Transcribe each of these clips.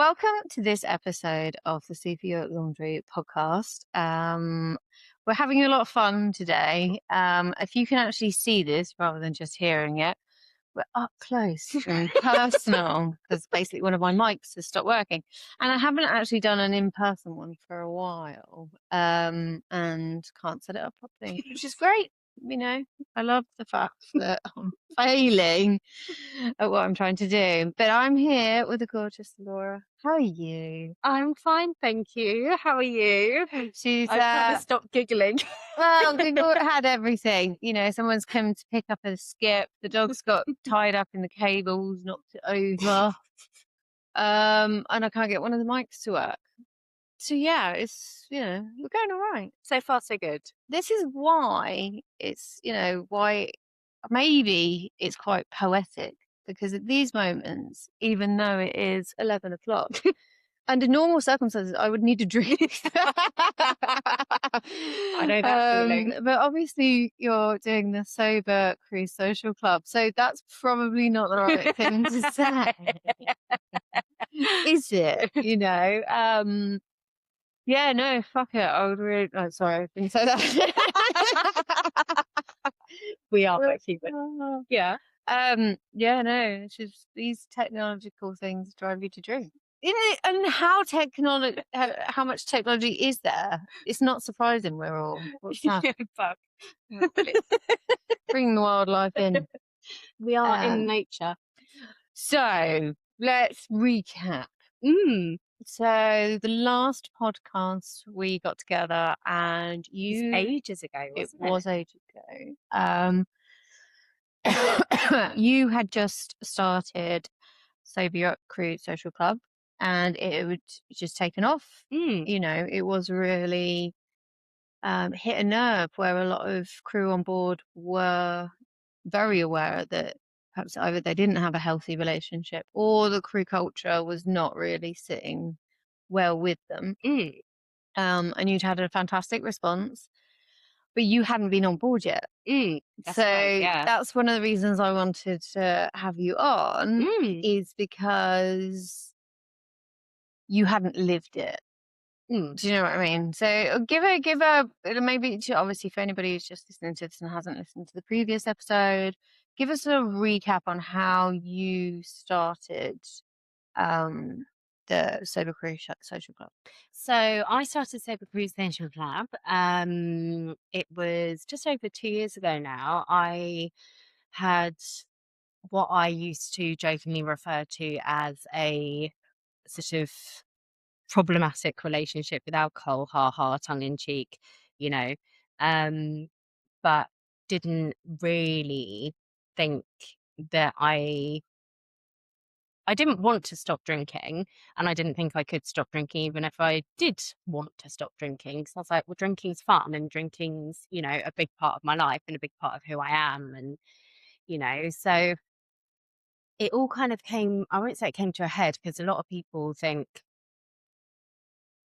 welcome to this episode of the Superyacht Laundry podcast. We're having a lot of fun today. If you can actually see this rather than just hearing it, we're up close and personal because basically one of my mics has stopped working. And I haven't actually done an in-person one for a while and can't set it up properly, which is great. You know, I love the fact that I'm failing at what I'm trying to do. But I'm here with the gorgeous Laura. How are you? I'm fine, thank you. How are you? She's I'm trying to stop giggling. well, Google had everything. You know, someone's come to pick up a skip. The dog's got tied up in the cables, knocked it over. And I can't get one of the mics to work. So yeah, it's, you know, we're going all right. So far, so good. This is why it's, you know, why maybe it's quite poetic, because at these moments, even though it is 11 o'clock, under normal circumstances, I would need a drink. I know that feeling. But obviously you're doing the Sober Cruise Social Club, so that's probably not the right thing to say. Is it? You know? Yeah, no, fuck it. I would really. Oh, sorry, I didn't say that. We are both human. Yeah. Yeah, no, it's just these technological things drive you to drink. And how much technology is there? It's not surprising we're all. What's that? Fuck. Bring the wildlife in. We are in nature. So let's recap. So the last podcast we got together, and you ages ago. It was ages ago. You had just started Superyacht Cruise Social Club, and it would just taken off. You know, it was really hit a nerve where a lot of crew on board were very aware that perhaps either they didn't have a healthy relationship or the crew culture was not really sitting well with them. And you'd had a fantastic response, but you hadn't been on board yet. That's right, yeah. That's one of the reasons I wanted to have you on, is because you hadn't lived it. Do you know what I mean? So give a maybe obviously for anybody who's just listening to this and hasn't listened to the previous episode, give us a recap on how you started the Sober Cruise Social Club. So I started Sober Cruise Social Club. It was just over 2 years ago now. I had what I used to jokingly refer to as a sort of problematic relationship with alcohol, tongue in cheek, you know, but didn't really think that I didn't want to stop drinking, and I didn't think I could stop drinking even if I did want to stop drinking. So I was like, well, drinking's fun, and drinking's, you know, a big part of my life and a big part of who I am. And, you know, so it all kind of came, I won't say it came to a head, because a lot of people think,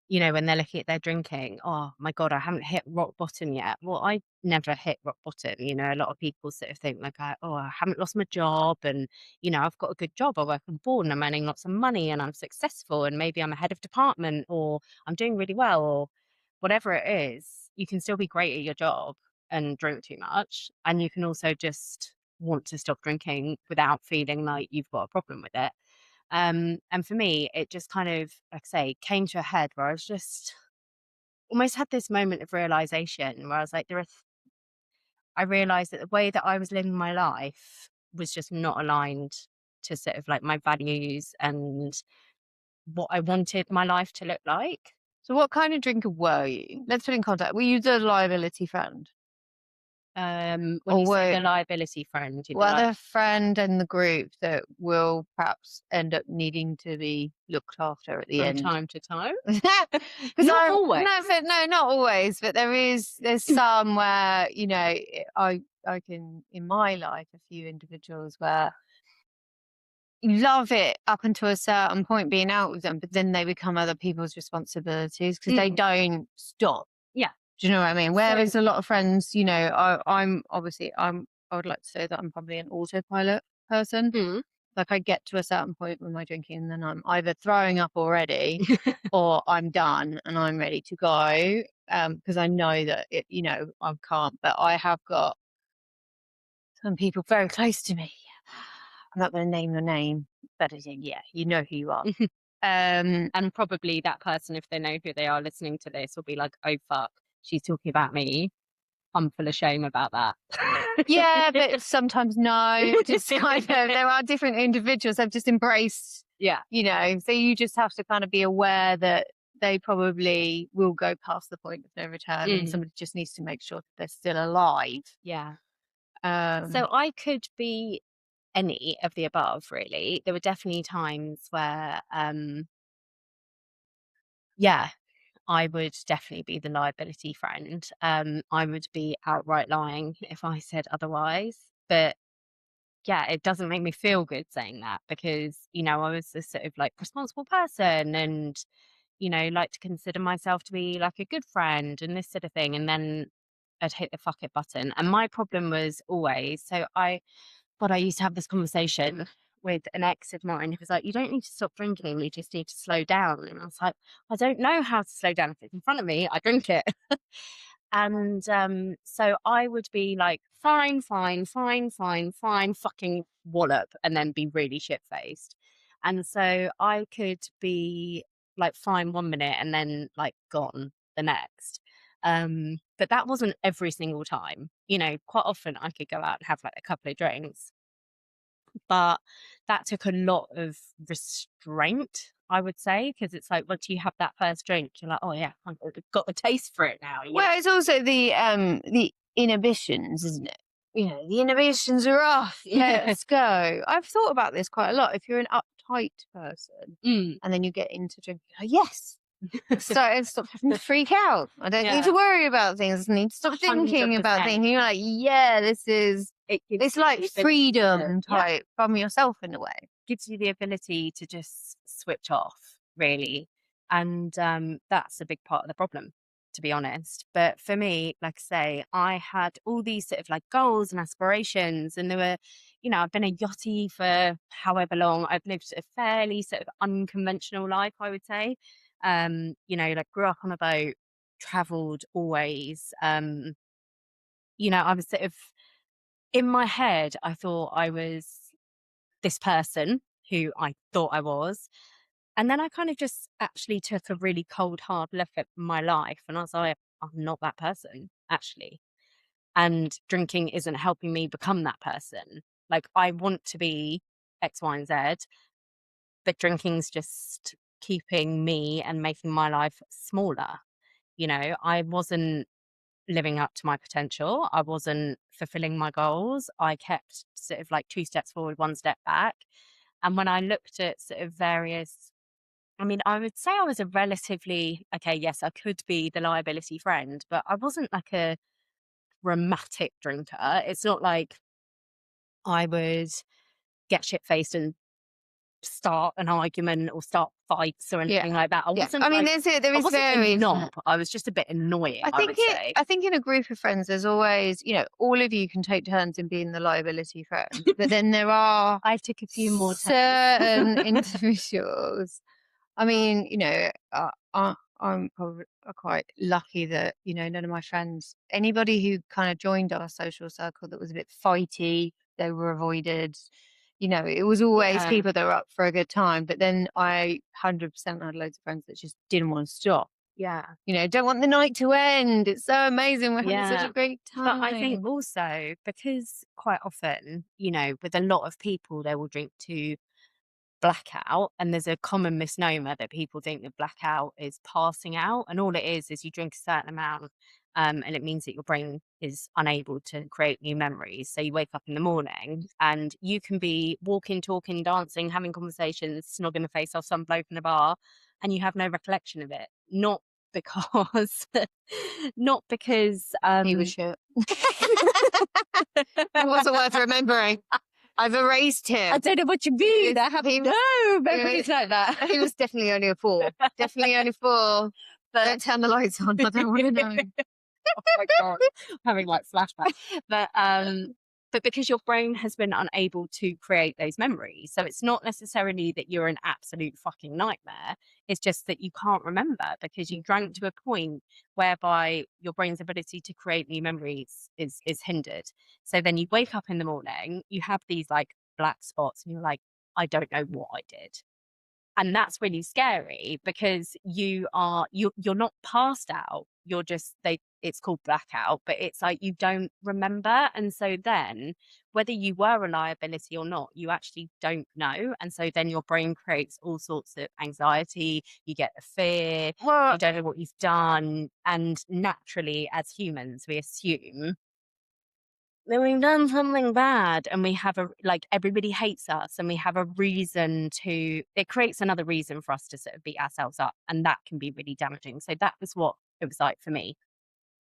you know, when they're looking at their drinking, oh my God, I haven't hit rock bottom yet. Well, I never hit rock bottom. You know, a lot of people sort of think like, oh, I haven't lost my job, and, you know, I've got a good job. I work on board and I'm earning lots of money and I'm successful, and maybe I'm a head of department, or I'm doing really well, or whatever it is. You can still be great at your job and drink too much. And you can also just want to stop drinking without feeling like you've got a problem with it. And for me, it just kind of, like I say, came to a head where I was just almost had this moment of realization where I was like, I realized that the way that I was living my life was just not aligned to sort of like my values and what I wanted my life to look like. So what kind of drinker were you? Let's put in context. Were you the liability friend? When you say the liability friend, you know, well, the friend in the group that will perhaps end up needing to be looked after at the end, from time to time. Not always. No, not always. But there's some where, you know, I can, in my life, a few individuals where you love it up until a certain point being out with them, but then they become other people's responsibilities because they don't stop. Yeah. Do you know what I mean? Whereas a lot of friends, you know, I would like to say that I'm probably an autopilot person. Like, I get to a certain point with my drinking, and then I'm either throwing up already, or I'm done and I'm ready to go. Because I know that I can't. But I have got some people very close to me. I'm not going to name your name, but yeah, you know who you are. And probably that person, if they know who they are listening to this, will be like, oh fuck, she's talking about me. I'm full of shame about that. Yeah, but sometimes no. Just kind of, there are different individuals I've just embraced. Yeah. So you just have to kind of be aware that they probably will go past the point of no return, and somebody just needs to make sure that they're still alive. Yeah. So So I could be any of the above, really. There were definitely times where, yeah, I would definitely be the liability friend. I would be outright lying if I said otherwise. But yeah, it doesn't make me feel good saying that because, I was a sort of like responsible person and, like to consider myself to be like a good friend and this sort of thing. And then I'd hit the fuck it button. And my problem was always, but I used to have this conversation with an ex of mine who was like, you don't need to stop drinking, you just need to slow down. And I was like, I don't know how to slow down. If it's in front of me, I drink it. And so I would be like, fine, fucking wallop, and then be really shit faced. And so I could be like fine 1 minute and then like gone the next. But that wasn't every single time. Quite often I could go out and have like a couple of drinks, but that took a lot of restraint, I would say, because it's like once you have that first drink, you're like, oh yeah, I've got a taste for it now. well, it's also the inhibitions, isn't it? The inhibitions are off. Let's go. I've thought about this quite a lot. If you're an uptight person and then you get into drinking, yes. Stop having to freak out. I don't need to worry about things. I need to stop thinking about 100%. things. You're like, yeah, it's like freedom type from yourself in a way. Gives you the ability to just switch off, really. And that's a big part of the problem, to be honest. But for me, like I say, I had all these sort of like goals and aspirations, and there were, I've been a yachty for however long. I've lived a fairly sort of unconventional life, I would say. Like grew up on a boat, traveled always. I was sort of in my head, I thought I was this person who I thought I was. And then I kind of just actually took a really cold, hard look at my life, and I was like, I'm not that person, actually. And drinking isn't helping me become that person. Like, I want to be X, Y, and Z, but drinking's just keeping me and making my life smaller. I wasn't living up to my potential. I wasn't fulfilling my goals. I kept sort of like 2 steps forward, 1 step back. And when I looked at sort of various, I would say I was a relatively, okay, yes, I could be the liability friend, but I wasn't like a dramatic drinker. It's not like I would get shit faced and start an argument or start fights or anything like that. I wasn't. I mean, there is very knob. I was just a bit annoying. I think in a group of friends, there's always, all of you can take turns in being the liability friend, but then there are I took a few more certain individuals. I mean, I'm probably quite lucky that none of my friends, anybody who kind of joined our social circle that was a bit fighty, they were avoided. It was always people that were up for a good time. But then I 100% had loads of friends that just didn't want to stop. Yeah. Don't want the night to end. It's so amazing. We're having such a great time. But I think also because quite often, with a lot of people, they will drink to blackout, and there's a common misnomer that people think that blackout is passing out, and all it is you drink a certain amount, and it means that your brain is unable to create new memories. So you wake up in the morning and you can be walking, talking, dancing, having conversations, snogging the face off some bloke in a bar, and you have no recollection of it. Not because he was shit. It wasn't worth remembering. I've erased him. I don't know what you mean. I have no memories like that. He was definitely only a 4. Definitely only 4. But don't turn the lights on. I don't want to know. Oh my god, having like flashbacks. But but because your brain has been unable to create those memories. So it's not necessarily that you're an absolute fucking nightmare. It's just that you can't remember because you drank to a point whereby your brain's ability to create new memories is hindered. So then you wake up in the morning, you have these like black spots, and you're like, I don't know what I did. And that's really scary because you're not passed out. You're just it's called blackout, but it's like you don't remember. And so then whether you were a liability or not, you actually don't know. And so then your brain creates all sorts of anxiety, you get the fear, Well, you don't know what you've done. And naturally, as humans, we assume then we've done something bad and we have everybody hates us and we have a reason to, it creates another reason for us to sort of beat ourselves up, and that can be really damaging. So that was what it was like for me.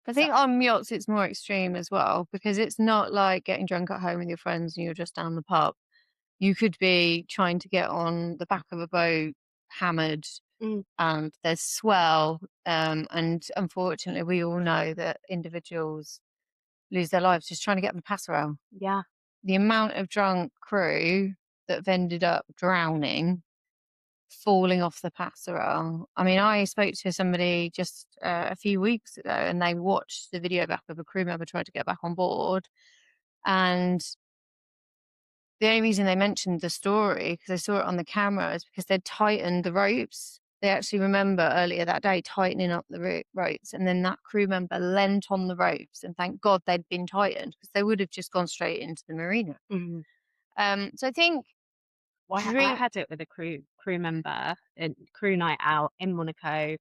I So think on yachts it's more extreme as well because it's not like getting drunk at home with your friends and you're just down the pub. You could be trying to get on the back of a boat, hammered, mm, and there's swell. And unfortunately, we all know that individuals lose their lives just trying to get on the passerelle. yeah. The amount of drunk crew that have ended up drowning, falling off the passerelle. I mean, I spoke to somebody just a few weeks ago, and they watched the video back of a crew member trying to get back on board, and the only reason they mentioned the story, because I saw it on the camera, is because they'd tightened the ropes. They actually remember earlier that day tightening up the ropes, and then that crew member leant on the ropes, and thank God they'd been tightened because they would have just gone straight into the marina. Mm. So I think Well, I drink had it with a crew member in crew night out in Monaco.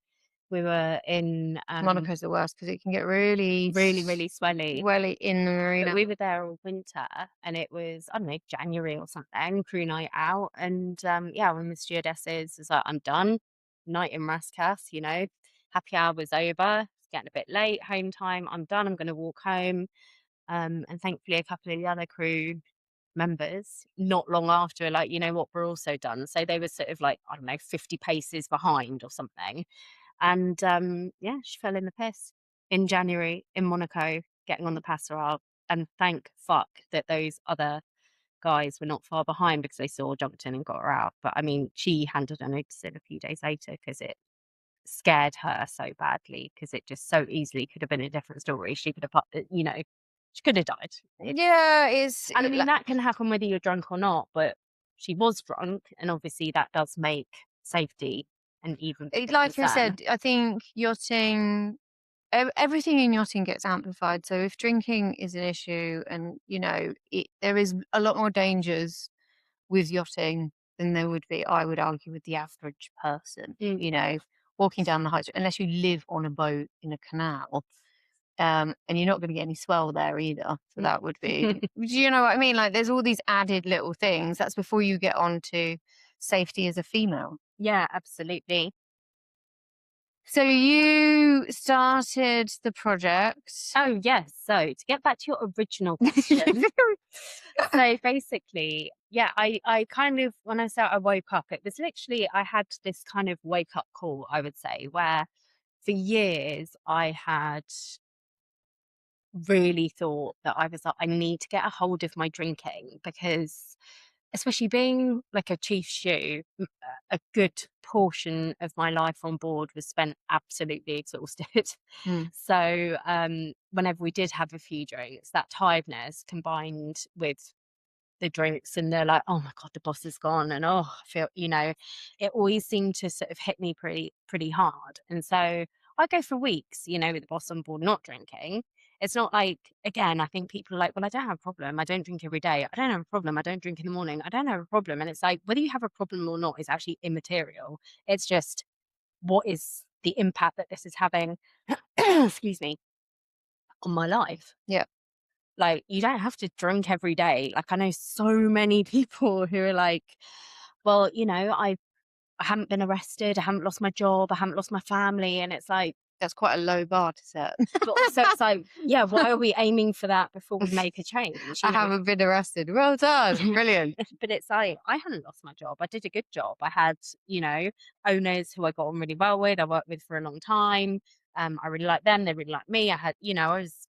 We were in Monaco's the worst because it can get really really, really swelly. swelly in the But marina. we were there all winter and it was, I don't know, January or something, crew night out. And yeah, when the stewardesses was like, I'm done. Night in Rascas, happy hour was over. It's getting a bit late, home time. I'm done. I'm going to walk home. And thankfully, a couple of the other crew members, not long after, like, you know what, we're also done. So they were sort of like, I don't know, 50 paces behind or something. And yeah, she fell in the piss in January in Monaco, getting on the passerelle. And thank fuck that those other guys were not far behind because they saw, jumped in and got her out. But I mean, she handed a notice in a few days later because it scared her so badly because it just so easily could have been a different story. She could have, she could have died. Yeah, it's And I mean, that can happen whether you're drunk or not, but she was drunk. And obviously that does make safety an even bigger like I concern. said. I think yachting everything in yachting gets amplified. So if drinking is an issue, and there is a lot more dangers with yachting than there would be, I would argue, with the average person. Mm. Walking down the high street, unless you live on a boat in a canal, and you're not going to get any swell there either. So that would be, do you know what I mean? Like, there's all these added little things. That's before you get on to safety as a female. Yeah, absolutely. So you started the project. Oh, yes. So to get back to your original question, so basically, yeah, I kind of, when I say I woke up, it was literally, I had this kind of wake up call, I would say, where for years I had really thought that I was like, I need to get a hold of my drinking because especially being like a chief stew, a good portion of my life on board was spent absolutely exhausted. Mm. So whenever we did have a few drinks, that tiredness combined with the drinks and they're like, oh my God, the boss is gone. And oh, I feel, it always seemed to sort of hit me pretty hard. And so I go for weeks, with the boss on board not drinking. It's not like, again, I think people are like, well, I don't have a problem. I don't drink every day. I don't have a problem. I don't drink in the morning. I don't have a problem. And it's like, whether you have a problem or not is actually immaterial. It's just what is the impact that this is having, excuse me, on my life. Yeah. Like, you don't have to drink every day. Like, I know so many people who are like, well, I haven't been arrested. I haven't lost my job. I haven't lost my family. And it's like, That's quite a low bar to set. but so it's like, yeah, why are we aiming for that before we make a change? I haven't been arrested. Well done. Brilliant. But it's like, I hadn't lost my job. I did a good job. I had, owners who I got on really well with, I worked with for a long time. I really like them. They really like me. I had, I was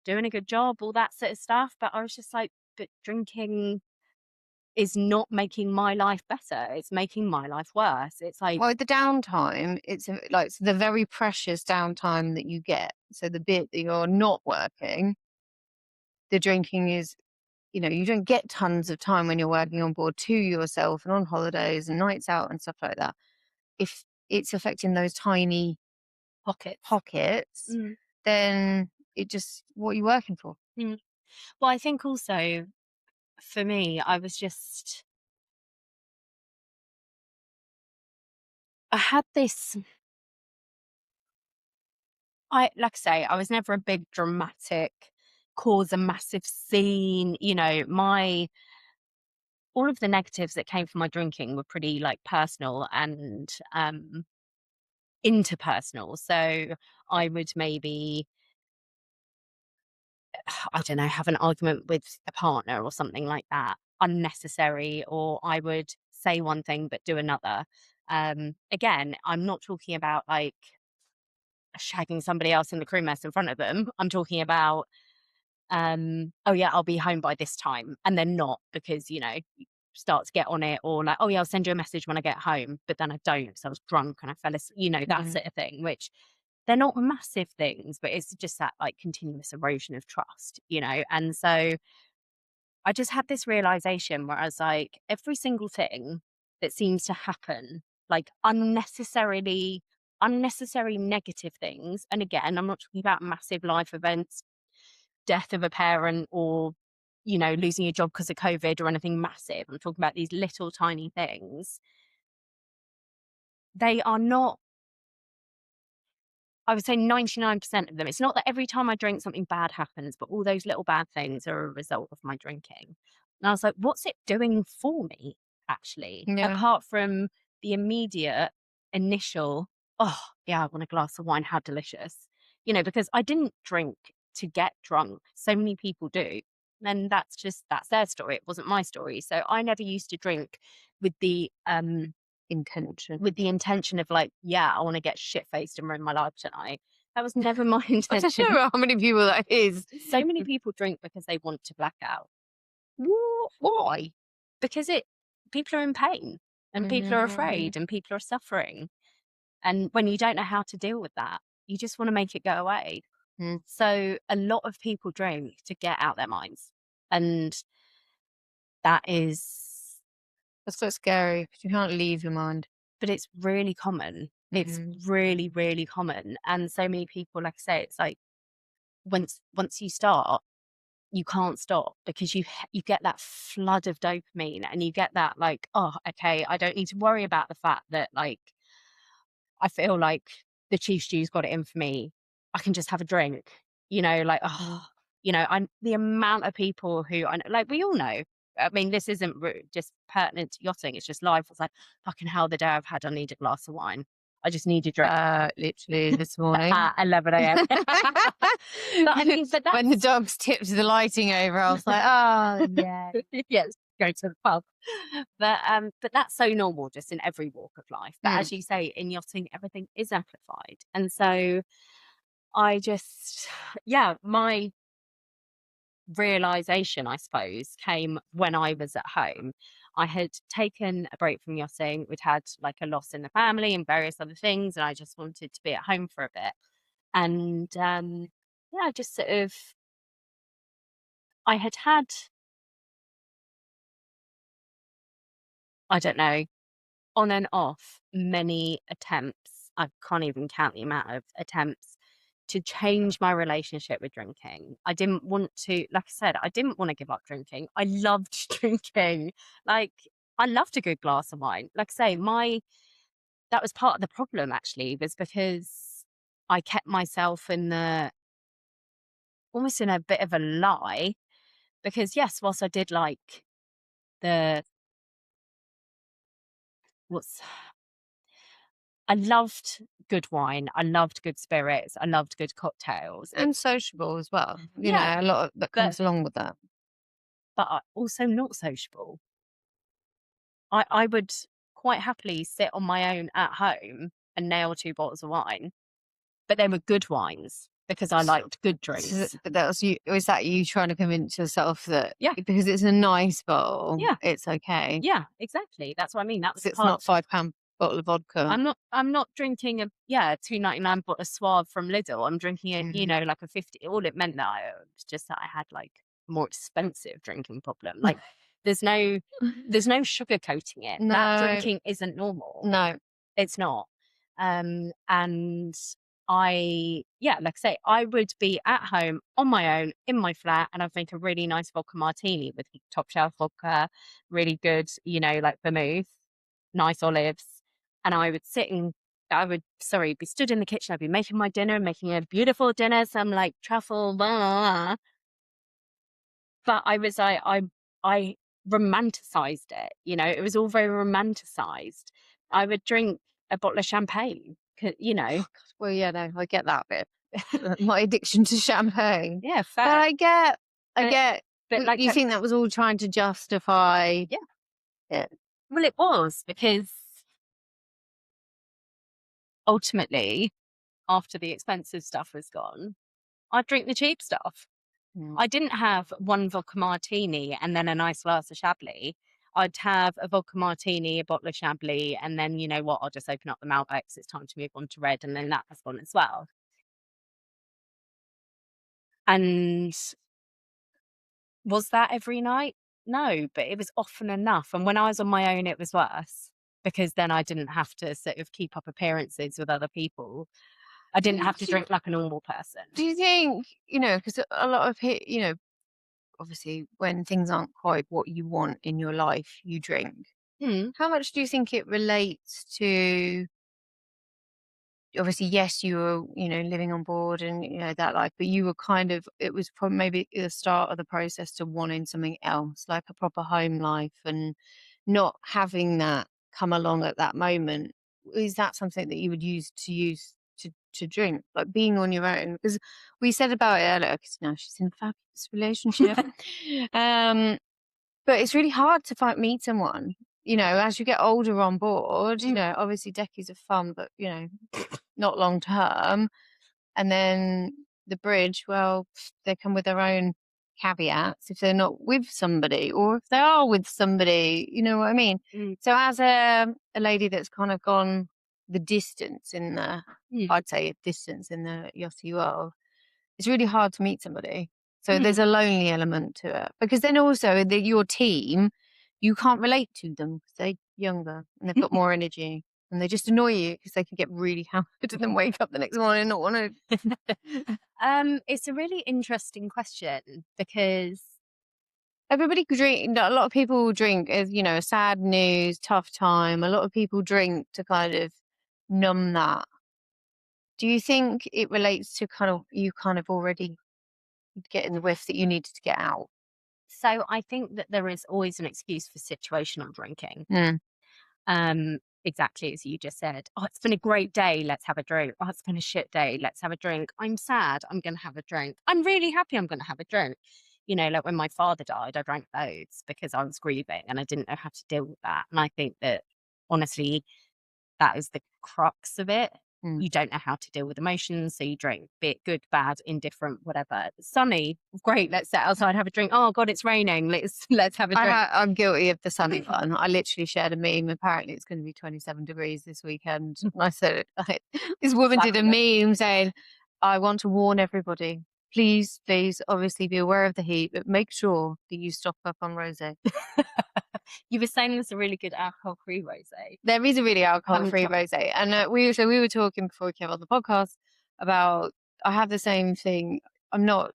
doing a good job, all that sort of stuff. But I was just like, but drinking is not making my life better. It's making my life worse. It's like, Well, the downtime, it's like it's the very precious downtime that you get. So the bit that you're not working, the drinking is, you don't get tons of time when you're working on board to yourself and on holidays and nights out and stuff like that. If it's affecting those tiny pockets. pockets, Mm, then it just what are you working for? mm. Well, I think also for me, I had this, like I say, I was never a big dramatic, cause a massive scene. All of the negatives that came from my drinking were pretty like personal and interpersonal. So I would maybe, I don't know, have an argument with a partner or something like that, unnecessary, or I would say one thing but do another. Again, I'm not talking about like shagging somebody else in the crew mess in front of them. I'm talking about, oh yeah, I'll be home by this time, and then not, because you start to get on it, or like, oh yeah, I'll send you a message when I get home, but then I don't because I was drunk and I fell asleep, that Mhm. sort of thing, which they're not massive things, but it's just that like continuous erosion of trust, and so I just had this realization where I was like, every single thing that seems to happen, like unnecessary negative things. And again, I'm not talking about massive life events, death of a parent, or, losing your job because of COVID or anything massive. I'm talking about these little tiny things. They are not, I would say 99% of them. It's not that every time I drink something bad happens, but all those little bad things are a result of my drinking. And I was like, what's it doing for me, actually? Yeah. Apart from the immediate initial, oh, yeah, I want a glass of wine. How delicious. Because I didn't drink to get drunk. So many people do. And that's their story. It wasn't my story. So I never used to drink with the Intention. intention of like, yeah, I want to get shit faced and ruin my life tonight. That was never my I don't intention. know how many people that is. So many people drink because they want to black out. Why? Because people are in pain, and people are Mhm. afraid, and people are suffering. And when you don't know how to deal with that, you just want to make it go away. Mm. So a lot of people drink to get out their minds. And that is, That's so scary because you can't leave your mind. but it's really common. It's Mhm. really, really common. And so many people, like I say, it's like, once you start, you can't stop, because you get that flood of dopamine, and you get that like, oh, okay, I don't need to worry about the fact that like I feel like the chief stew's got it in for me. I can just have a drink, like, Mm. oh, I'm the amount of people who I know, like, we all know. I mean, this isn't just pertinent to yachting. It's just life. It's like, fucking hell, the day I've had, I need a glass of wine. I just need a drink Literally this morning. at 11 a.m. But I mean, but When the that's, dogs tipped the lighting over, I was like, oh, yeah. yes, go to the pub. But that's so normal just in every walk of life. But Mm. as you say, in yachting, everything is amplified. And so I just, yeah, my realization, I suppose, came when I was at home. I had taken a break from yachting. We'd had like a loss in the family and various other things, and I just wanted to be at home for a bit. And yeah, I just sort of, I had, I don't know, on and off many attempts. I can't even count the amount of attempts to change my relationship with drinking. I didn't want to, like I said, I didn't want to give up drinking. I loved drinking. Like, I loved a good glass of wine. Like I say, that was part of the problem, actually, was because I kept myself almost in a bit of a lie. Because yes, whilst I did like the, what's I loved good wine. I loved good spirits. I loved good cocktails. And sociable as well. Yeah, A lot of that but comes along with that. also not sociable. I would quite happily sit on my own at home and nail two bottles of wine, but they were good wines. because I liked good drinks. But that was you. Was that you trying to convince yourself that Yeah. because it's a nice bottle, Yeah. it's okay? Yeah, exactly. That's what I mean. That was 'Cause it's part. not £5 bottle of vodka. I'm not drinking a £2.99 bottle of Suave from Lidl. I'm drinking it, Mm. like a 50. All it meant that was just that I had like a more expensive drinking problem. Like there's no sugarcoating it. That No, drinking isn't normal. no. It's not. And like I say, I would be at home on my own in my flat, and I'd make a really nice vodka martini with top shelf vodka, really good, like vermouth, nice olives. And I would, be stood in the kitchen. I'd be making my dinner, making a beautiful dinner, some like truffle, blah, blah, blah. But I romanticized it. It was all very romanticized. I would drink a bottle of champagne, Oh, God. Well, yeah, no, I get that bit. My addiction to champagne. Yeah, But fair. I get. But like, You think that was all trying to justify yeah, it? well, it was because ultimately, after the expensive stuff was gone, I'd drink the cheap stuff. Mm. I didn't have one vodka martini and then a nice glass of Chablis. I'd have a vodka martini, a bottle of Chablis, and then, you know what, I'll just open up the Malbec 'cause it's time to move on to red, and then that has gone as well. And was that every night? No, but it was often enough. And when I was on my own, it was worse because then I didn't have to sort of keep up appearances with other people. I didn't have to drink like a normal person. Do you think, because a lot of obviously when things aren't quite what you want in your life, you drink. Mm, How much do you think it relates to, obviously, yes, you were, living on board and, that life, but you were it was probably maybe the start of the process to wanting something else, like a proper home life and not having that come along at that moment. Is that something that you would use to drink, like being on your own? Because we said about it earlier, because now she's in a fabulous relationship. um, but it's really hard to meet someone, as you get older on board, obviously decades of fun, but, not long term. And then the bridge, well, they come with their own caveats if they're not with somebody, or if they are with somebody, you know what I mean? mm, So as a lady that's kind of gone the distance in the, mm, I'd say a distance in the yachty world, it's really hard to meet somebody. So mm. there's a lonely element to it, because then also your team, you can't relate to them because they're younger and they've got more energy, and they just annoy you because they can get really hammered and then wake up the next morning and not want to. It's a really interesting question because Everybody could drink. A lot of people drink as, a sad news, tough time. A lot of people drink to kind of numb that. Do you think it relates to you already getting the whiff that you needed to get out? I think that there is always an excuse for situational drinking. Mm. Exactly as you just said. Oh, it's been a great day. Let's have a drink. Oh, it's been a shit day. Let's have a drink. I'm sad. I'm going to have a drink. I'm really happy. I'm going to have a drink. Like when my father died, I drank loads because I was grieving and I didn't know how to deal with that. And I think that honestly, that is the crux of it. Mm. You don't know how to deal with emotions, so you drink, be it good, bad, indifferent, whatever. Sunny, great, let's sit outside, have a drink. Oh God, it's raining. Let's have a drink. I'm guilty of the sunny one. I literally shared a meme. Apparently, it's going to be 27 degrees this weekend. And I said, this woman did a meme saying, "I want to warn everybody. Please, obviously be aware of the heat, but make sure that you stock up on rosé." You were saying there's a really good alcohol-free rosé. There is a really alcohol-free rosé, and we were talking before we came on the podcast about. I have the same thing. I'm not,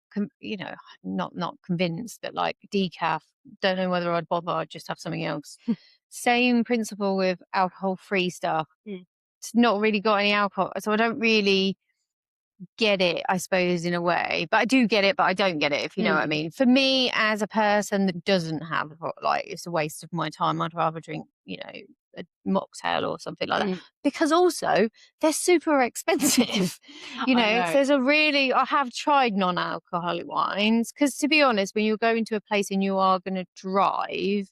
not convinced, but like decaf. Don't know whether I'd bother. I'd just have something else. Same principle with alcohol-free stuff. Mm. It's not really got any alcohol, so I don't really get it, I suppose, in a way. But I do get it, but I don't get it, if you know what I mean. For me, as a person that doesn't have, like, it's a waste of my time. I'd rather drink, a mocktail or something like that. Because also, they're super expensive. I know. I have tried non-alcoholic wines, because to be honest, when you're going to a place and you are going to drive,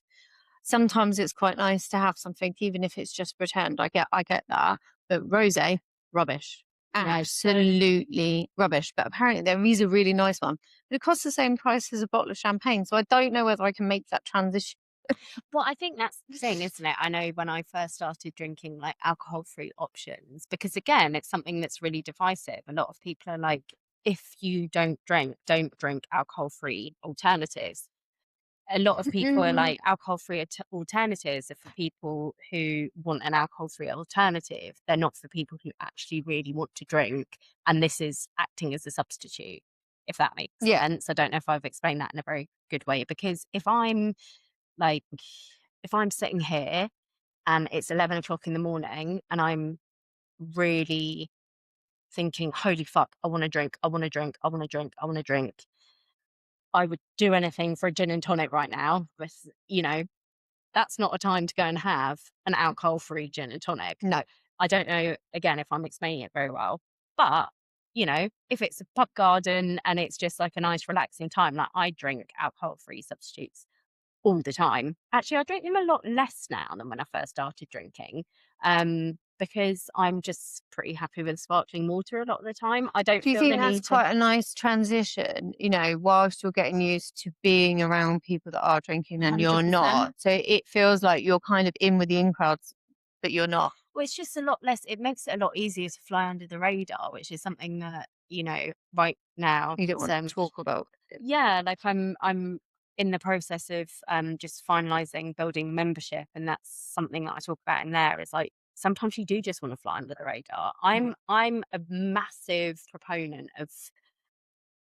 sometimes it's quite nice to have something, even if it's just pretend. I get that. But rosé, rubbish. absolutely rubbish. But apparently there is a really nice one. But it costs the same price as a bottle of champagne. So I don't know whether I can make that transition. Well, I think that's the thing, isn't it? I know when I first started drinking like alcohol-free options, because again, it's something that's really divisive. A lot of people are like, if you don't drink alcohol-free alternatives. A lot of people are like, alcohol-free alternatives are for people who want an alcohol-free alternative. They're not for people who actually really want to drink. And this is acting as a substitute, if that makes Yeah. sense. I don't know if I've explained that in a very good way, because if I'm sitting here and it's 11 o'clock in the morning and I'm really thinking, holy fuck, I want to drink, I want to drink, I want to drink, I want to drink. I would do anything for a gin and tonic right now, but that's not a time to go and have an alcohol-free gin and tonic. No. I don't know, again, if I'm explaining it very well, but if it's a pub garden and it's just like a nice relaxing time, like I drink alcohol-free substitutes all the time. Actually, I drink them a lot less now than when I first started drinking, because I'm just pretty happy with sparkling water a lot of the time. I don't Do you feel think the that's need to. quite a nice transition, whilst you're getting used to being around people that are drinking and you're 100%. not? So it feels like you're kind of in with the in crowds, but you're not. Well, it's just a lot less. It makes it a lot easier to fly under the radar, which is something that right now. You don't It's, want to talk about it. yeah, like I'm in the process of just finalizing building membership, and that's something that I talk about in there. Is like sometimes you do just want to fly under the radar. I'm a massive proponent of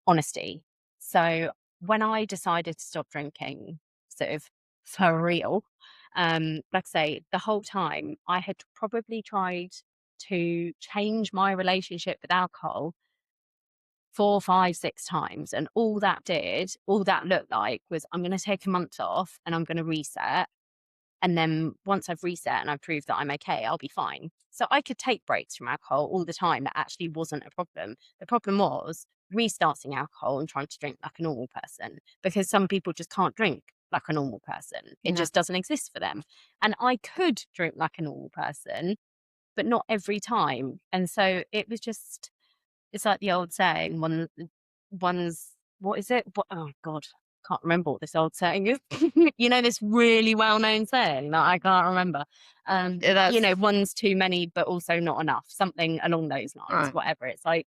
honesty. So when I decided to stop drinking, sort of for real, like I say, the whole time I had probably tried to change my relationship with alcohol 4, 5, 6 times. And all that looked like was I'm going to take a month off and I'm going to reset. And then once I've reset and I've proved that I'm okay, I'll be fine. So I could take breaks from alcohol all the time. That actually wasn't a problem. The problem was restarting alcohol and trying to drink like a normal person, because some people just can't drink like a normal person. It No. just doesn't exist for them. And I could drink like a normal person, but not every time. And so it's like the old saying, one's what is it? Oh God, can't remember what this old saying is. This really well-known saying that I can't remember. That's One's too many, but also not enough. Something along those lines. right. Whatever. It's like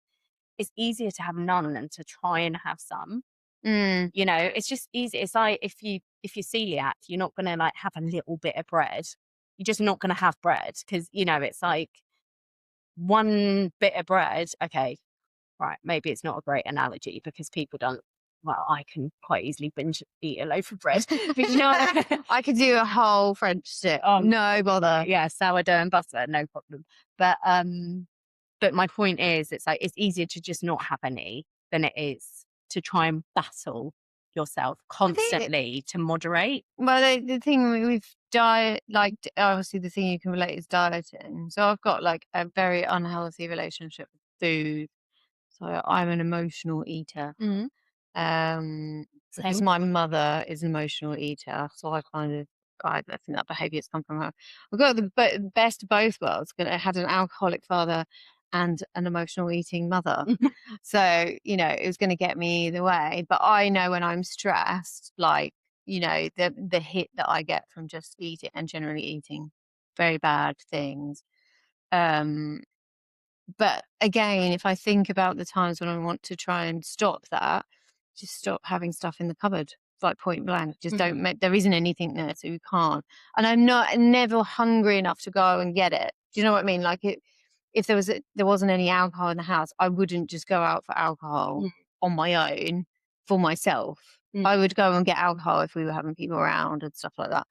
it's easier to have none than to try and have some. Mm. It's just easy. It's like if you're celiac, you're not gonna like have a little bit of bread. You're just not gonna have bread because it's like one bit of bread. Okay, right, maybe it's not a great analogy because people don't. Well, I can quite easily binge eat a loaf of bread. But I could do a whole French stick. No bother. yeah, sourdough and butter, no problem. But my point is, it's like it's easier to just not have any than it is to try and battle yourself constantly to moderate. Well, the thing with diet, like obviously the thing you can relate is dieting. So I've got like a very unhealthy relationship with food. So I'm an emotional eater. Because Same. my mother is an emotional eater, so I think that behaviour's come from her. I've got the best of both worlds. I had an alcoholic father and an emotional eating mother, so it was going to get me either way. But I know when I'm stressed, like the hit that I get from just eating and generally eating very bad things. But again, if I think about the times when I want to try and stop that, just stop having stuff in the cupboard, like point blank. Just don't make. There isn't anything there, so you can't. And I'm never hungry enough to go and get it. Do you know what I mean? Like if there wasn't any alcohol in the house, I wouldn't just go out for alcohol on my own for myself. I would go and get alcohol if we were having people around and stuff like that.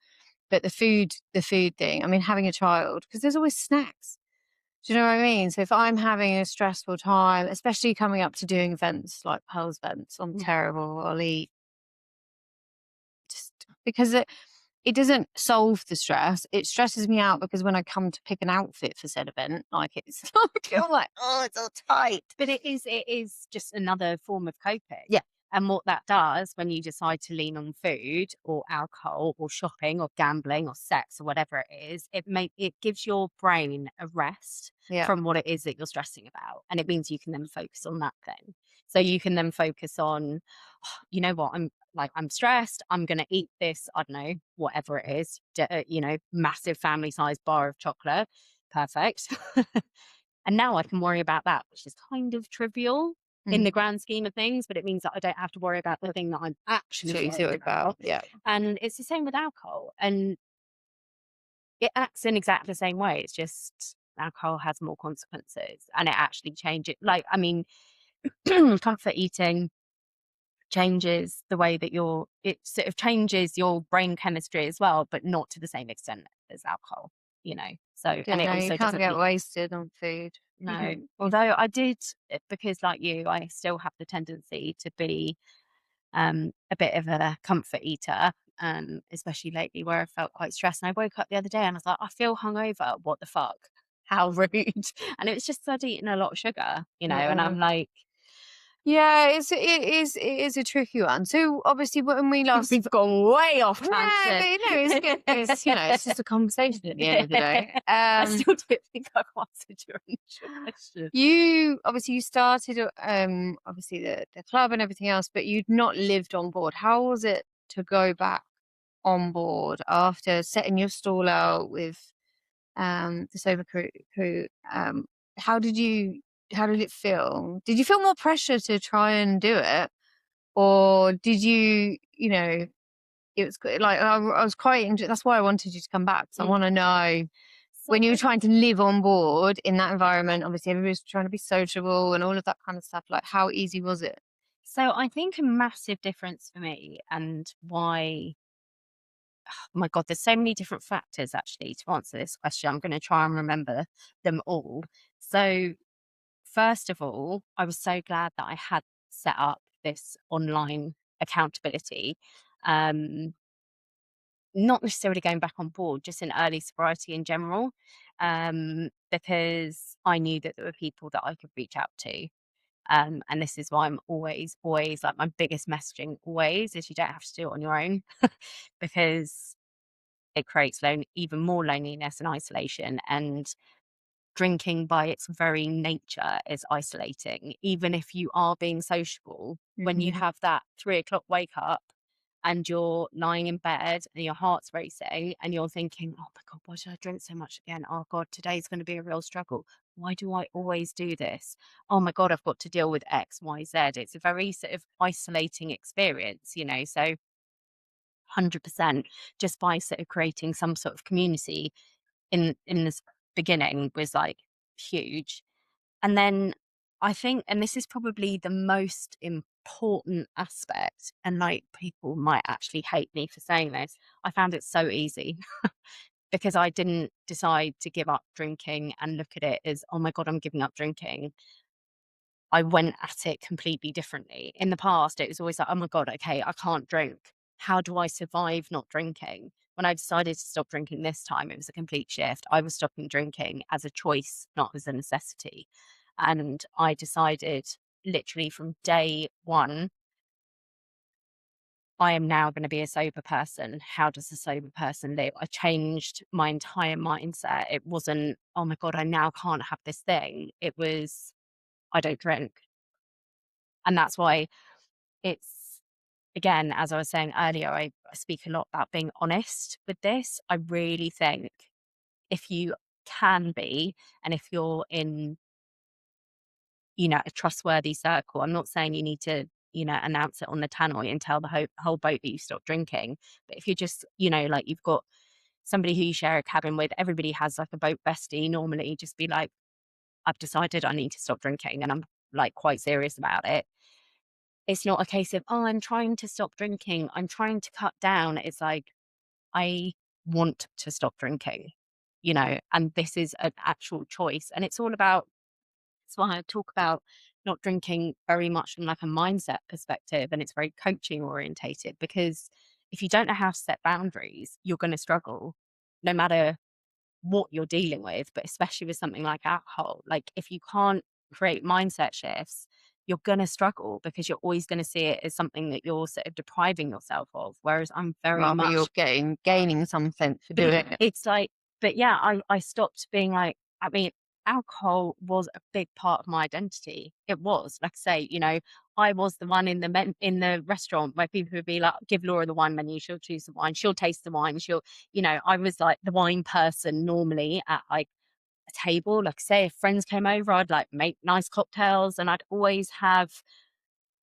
But the food thing. I mean, having a child, because there's always snacks. Do you know what I mean? So if I'm having a stressful time, especially coming up to doing events like Pearl's events, I'm terrible. I'll eat just because it doesn't solve the stress. It stresses me out because when I come to pick an outfit for said event, like it's like I'm like, oh, it's all tight. But it is just another form of coping. Yeah. And what that does when you decide to lean on food or alcohol or shopping or gambling or sex or whatever it is, it gives your brain a rest Yeah. from what it is that you're stressing about. And it means you can then focus on that thing. So you can then focus on, "Oh, you know what, I'm stressed. I'm going to eat this, I don't know, whatever it is, massive family sized bar of chocolate. Perfect." And now I can worry about that, which is kind of trivial in Mm. the grand scheme of things, but it means that I don't have to worry about the thing that I'm actually So you see worried what about. about. Yeah. And it's the same with alcohol, and it acts in exactly the same way. It's just alcohol has more consequences, and it actually changes. Like, I mean, comfort eating changes the way that it sort of changes your brain chemistry as well, but not to the same extent as alcohol, you know. So, Yeah, and it no, you also can't doesn't get wasted on food. You no. can. Although I did, because like you, I still have the tendency to be a bit of a comfort eater, especially lately where I felt quite stressed. And I woke up the other day and I was like, I feel hungover. What the fuck? How rude. And it was just I'd eaten a lot of sugar, and Yeah. I'm like, Yeah, it is a tricky one. So obviously when we last we've gone way off yeah, but tangent. it's good because it's just a conversation at the end of the day. I still don't think I've answered your initial question. You started obviously the club and everything else, but you'd not lived on board. How was it to go back on board after setting your stall out with the sober crew? How did you how did it feel? Did you feel more pressure to try and do it? Or did it was like I was quite that's why I wanted you to come back. So I Mm. want to know So when you were trying to live on board in that environment, obviously everybody's trying to be sociable and all of that kind of stuff. Like, how easy was it? So I think a massive difference for me and why, oh my God, there's so many different factors actually to answer this question. I'm going to try and remember them all. So, first of all, I was so glad that I had set up this online accountability. Um, Not necessarily going back on board, just in early sobriety in general, because I knew that there were people that I could reach out to. And this is why I'm always, always like my biggest messaging always is you don't have to do it on your own because it creates even more loneliness and isolation. And drinking by its very nature is isolating. Even if you are being sociable, when you Mhm. have that 3 o'clock wake up and you're lying in bed and your heart's racing and you're thinking, oh my God, why did I drink so much again? Oh God, today's going to be a real struggle. Why do I always do this? Oh my God, I've got to deal with X, Y, Z. It's a very sort of isolating experience. So 100% just by sort of creating some sort of community in this beginning was like huge. And then I think, and this is probably the most important aspect, and like people might actually hate me for saying this, I found it so easy because I didn't decide to give up drinking and look at it as, oh my God, I'm giving up drinking. I went at it completely differently. In the past, it was always like, oh my God, okay, I can't drink. How do I survive not drinking? When I decided to stop drinking this time, it was a complete shift. I was stopping drinking as a choice, not as a necessity. And I decided literally from day one, I am now going to be a sober person. How does a sober person live? I changed my entire mindset. It wasn't, oh my God, I now can't have this thing. It was, I don't drink. And that's why it's, again, as I was saying earlier, I speak a lot about being honest with this. I really think if you can be, and if you're in, a trustworthy circle, I'm not saying you need to, announce it on the tannoy and tell the whole boat that you stopped drinking. But if you're just, like you've got somebody who you share a cabin with, everybody has like a boat bestie. Normally, just be like, I've decided I need to stop drinking and I'm like quite serious about it. It's not a case of, "Oh, I'm trying to stop drinking. I'm trying to cut down." It's like, "I want to stop drinking, and this is an actual choice." And it's all about that's why I talk about not drinking very much from like a mindset perspective, and it's very coaching orientated because if you don't know how to set boundaries, you're gonna struggle no matter what you're dealing with, but especially with something like alcohol. Like, if you can't create mindset shifts, you're going to struggle because you're always going to see it as something that you're sort of depriving yourself of. Whereas I'm very Rather much, you're gaining something for but doing it. it's like, but yeah, I stopped being like, I mean, alcohol was a big part of my identity. It was, like I say, you know, I was the one in the restaurant where people would be like, give Laura the wine menu, she'll choose the wine, she'll taste the wine, she'll, you know, I was like the wine person normally at like a table. Like I say, if friends came over, I'd like make nice cocktails, and I'd always have,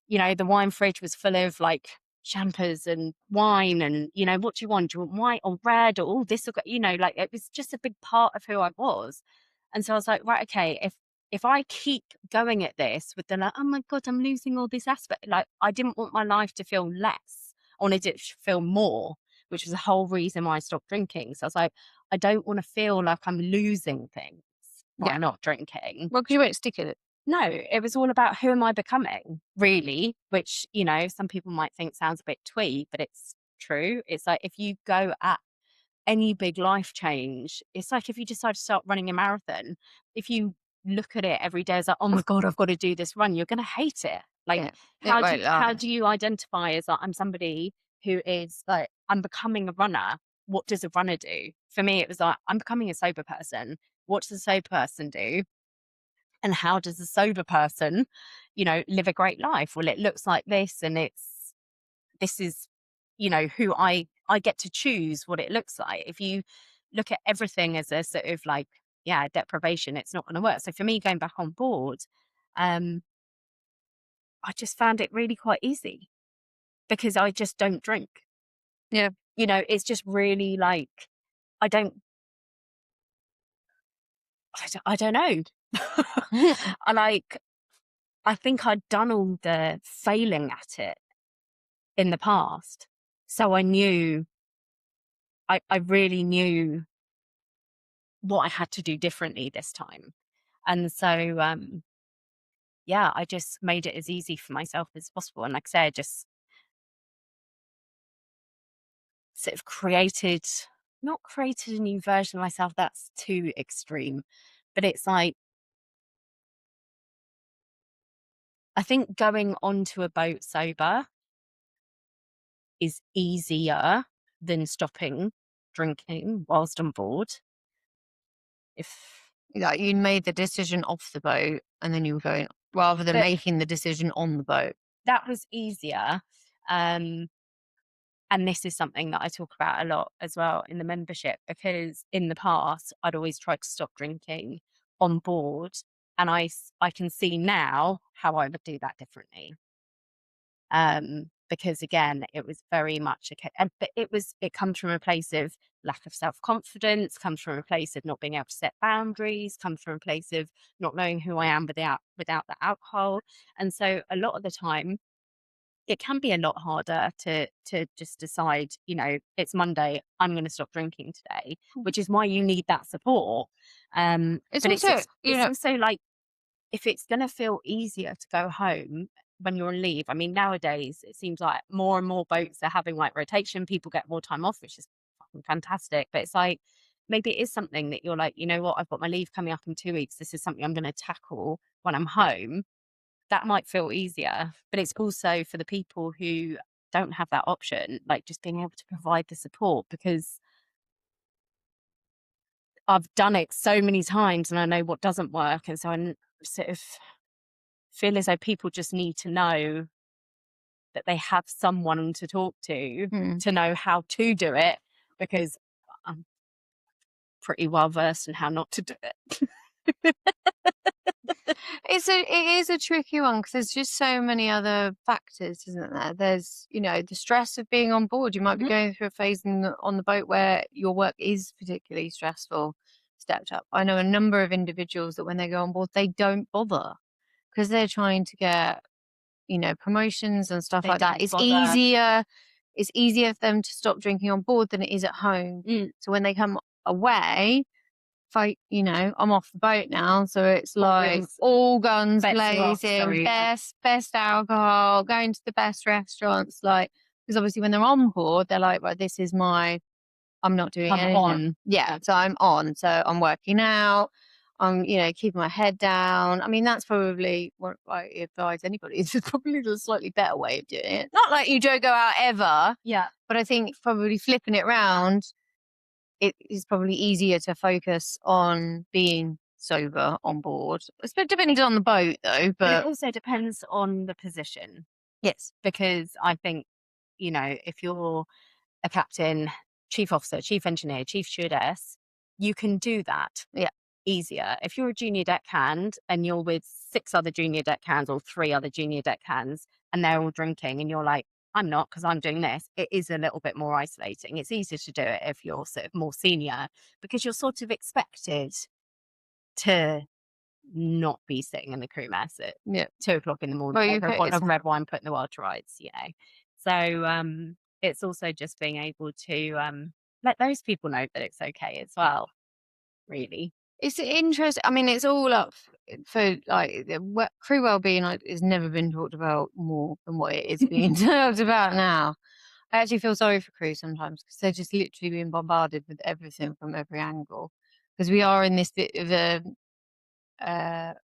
you know, the wine fridge was full of like champers and wine, and, you know, what do you want? Do you want white or red or all this? Or, you know, like it was just a big part of who I was. And so I was like, right, okay, if I keep going at this with the like, oh my God, I'm losing all this aspect. Like, I didn't want my life to feel less. I wanted it to feel more, which was the whole reason why I stopped drinking. So I was like, I don't want to feel like I'm losing things by Yeah. not drinking. Well, because you won't stick at it. No, it was all about who am I becoming, really, which, you know, some people might think sounds a bit twee, but it's true. It's like if you go at any big life change, it's like if you decide to start running a marathon, if you look at it every day as like, oh my God, I've got to do this run, you're going to hate it. Like, Yeah. It won't how last. do you identify as like, I'm somebody who is like, I'm becoming a runner? What does a runner do? For me, it was like, I'm becoming a sober person. What does a sober person do? And how does a sober person, you know, live a great life? Well, it looks like this, and this is, you know, who I get to choose what it looks like. If you look at everything as a sort of like, yeah, deprivation, it's not going to work. So for me, going back on board, I just found it really quite easy because I just don't drink. Yeah. You know, it's just really like, I don't, I don't know. I like, I think I'd done all the failing at it in the past. So I knew, I really knew what I had to do differently this time. And so, yeah, I just made it as easy for myself as possible. And like I said, just sort of not created a new version of myself. That's too extreme. But it's like, I think going onto a boat sober is easier than stopping drinking whilst on board. If Like you made the decision off the boat and then you were going rather than but making the decision on the boat. that was easier. And this is something that I talk about a lot as well in the membership, because in the past, I'd always tried to stop drinking on board. And I can see now how I would do that differently. Because again, it was very much but it comes from a place of lack of self-confidence, comes from a place of not being able to set boundaries, comes from a place of not knowing who I am without the alcohol. And so a lot of the time, it can be a lot harder to just decide, you know, it's Monday, I'm going to stop drinking today, which is why you need that support. It's But also, you it's know, also like, if it's going to feel easier to go home when you're on leave, I mean, nowadays it seems like more and more boats are having like rotation, people get more time off, which is fucking fantastic. But it's like, maybe it is something that you're like, you know what, I've got my leave coming up in 2 weeks, this is something I'm going to tackle when I'm home. That might feel easier, but it's also for the people who don't have that option, like just being able to provide the support, because I've done it so many times and I know what doesn't work. And so I sort of feel as though people just need to know that they have someone to talk hmm. to know how to do it, because I'm pretty well versed in how not to do it. It is a tricky one because there's just so many other factors, isn't there? There's, you know, the stress of being on board. You might be Mhm. going through a phase on the boat where your work is particularly stressful, stepped up. I know a number of individuals that when they go on board, they don't bother because they're trying to get, you know, promotions and stuff They like that. don't bother. It's easier for them to stop drinking on board than it is at home. Mm. So when they come away, you know, I'm off the boat now, so it's All like wheels, all guns bets are off. blazing, Sorry. best alcohol, going to the best restaurants, like, because obviously when they're on board, they're like, right, this is I'm not doing I'm anything. on. Yeah, so I'm on, so I'm working out, I'm, keeping my head down. I mean, that's probably what I advise anybody. It's probably the slightly better way of doing it. Not like you don't go out ever. Yeah. But I think probably flipping it round, it is probably easier to focus on being sober on board. It's depending on the boat though, But it but also depends on the position, yes. because I think, if you're a captain, chief officer, chief engineer, chief stewardess, you can do that Yeah. easier. If you're a junior deckhand and you're with 6 other junior deckhands or 3 other junior deckhands and they're all drinking and you're like, I'm not because I'm doing this, it is a little bit more isolating. It's easier to do it if you're sort of more senior because you're sort of expected to not be sitting in the crew mess at Yeah. 2 o'clock in the morning Well, you over a could, bottle of red wine putting the world to rights. So it's also just being able to let those people know that it's okay as well, really. it's interesting. I mean, it's all up for like crew well-being has never been talked about more than what it is being talked about now. I actually feel sorry for crew sometimes because they're just literally being bombarded with everything from every angle. Because we are in this bit of a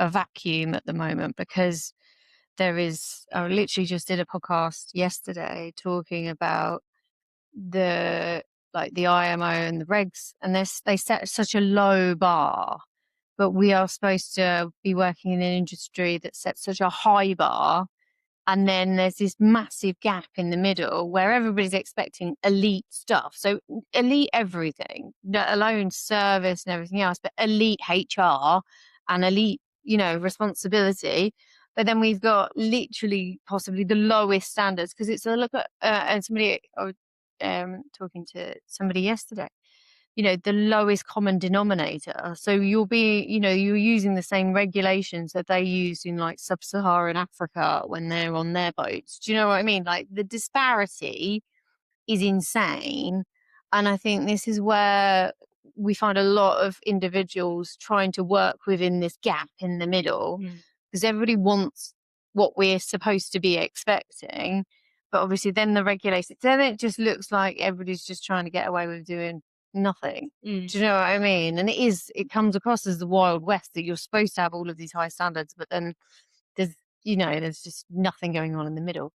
vacuum at the moment because there is. I literally just did a podcast yesterday talking about the IMO and the regs, and they set such a low bar, but we are supposed to be working in an industry that sets such a high bar. And then there's this massive gap in the middle where everybody's expecting elite stuff. So elite everything, let alone service and everything else, but elite HR and elite, responsibility. But then we've got literally possibly the lowest standards because it's a look at, and somebody, I was talking to somebody yesterday, the lowest common denominator. So you're using the same regulations that they use in like sub-Saharan Africa when they're on their boats. Do you know what I mean? Like the disparity is insane. And I think this is where we find a lot of individuals trying to work within this gap in the middle because everybody wants what we're supposed to be expecting. But obviously then the regulations, then it just looks like everybody's just trying to get away with doing nothing. Do you know what I mean? And it comes across as the Wild West that you're supposed to have all of these high standards, but then there's just nothing going on in the middle.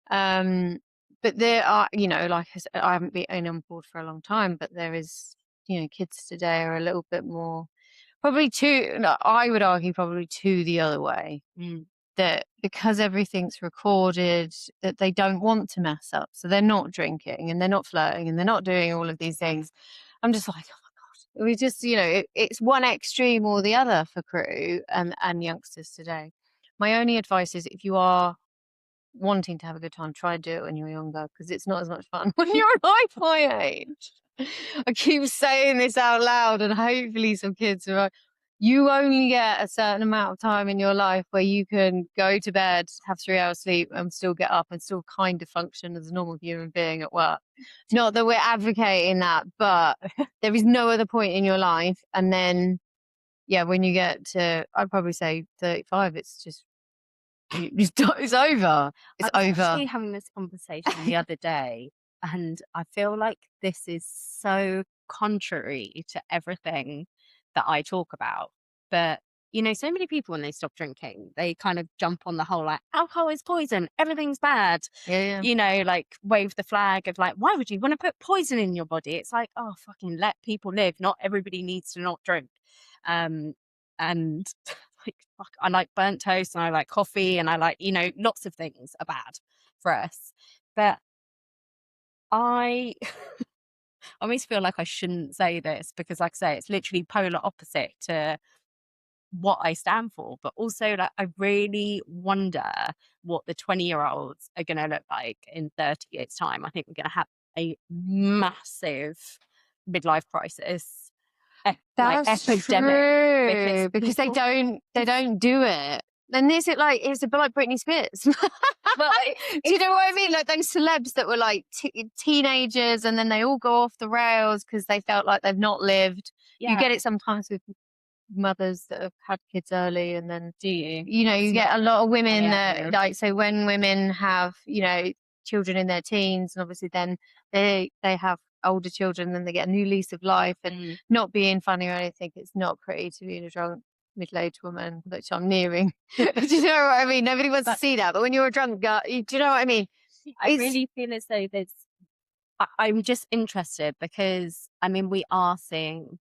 But there are, like I said, I haven't been on board for a long time, but there is, kids today are a little bit more, probably I would argue probably the other way. That because everything's recorded, that they don't want to mess up. So they're not drinking and they're not flirting and they're not doing all of these things. I'm just like, oh my God. We just, it's one extreme or the other for crew and youngsters today. My only advice is if you are wanting to have a good time, try to do it when you're younger because it's not as much fun when you're like my age. I keep saying this out loud and hopefully some kids are like, you only get a certain amount of time in your life where you can go to bed, have 3 hours sleep and still get up and still kind of function as a normal human being at work. Not that we're advocating that, but there is no other point in your life. And then, yeah, when you get to, I'd probably say 35, it's just, it's over. It's I was over. actually having this conversation the other day, and I feel like this is so contrary to everything that I talk about. But, so many people when they stop drinking, they kind of jump on the whole like, alcohol is poison, everything's bad. Yeah. Like wave the flag of like, why would you want to put poison in your body? It's like, oh, fucking let people live. Not everybody needs to not drink. And like, fuck, I like burnt toast and I like coffee and I like, lots of things are bad for us. But I almost feel like I shouldn't say this because, like I say, it's literally polar opposite to what I stand for. But also, like, I really wonder what the 20-year-olds are going to look like in 30 years' time. I think we're going to have a massive midlife crisis. That's epidemic true because they don't do it. Then is it like Britney Spears? Well, do you know what I mean? Like those celebs that were like teenagers and then they all go off the rails because they felt like they've not lived. yeah. You get it sometimes with mothers that have had kids early, and then Do you? You get a lot of women that like, so when women have children in their teens, and obviously then they have older children, then they get a new lease of life, and not being funny or anything. It's not pretty to be a drunk middle-aged woman, which I'm nearing. Do you know what I mean? Nobody wants to see that, but when you're a drunk guy, do you know what I mean? I really feel as though I'm just interested because, I mean, we are seeing,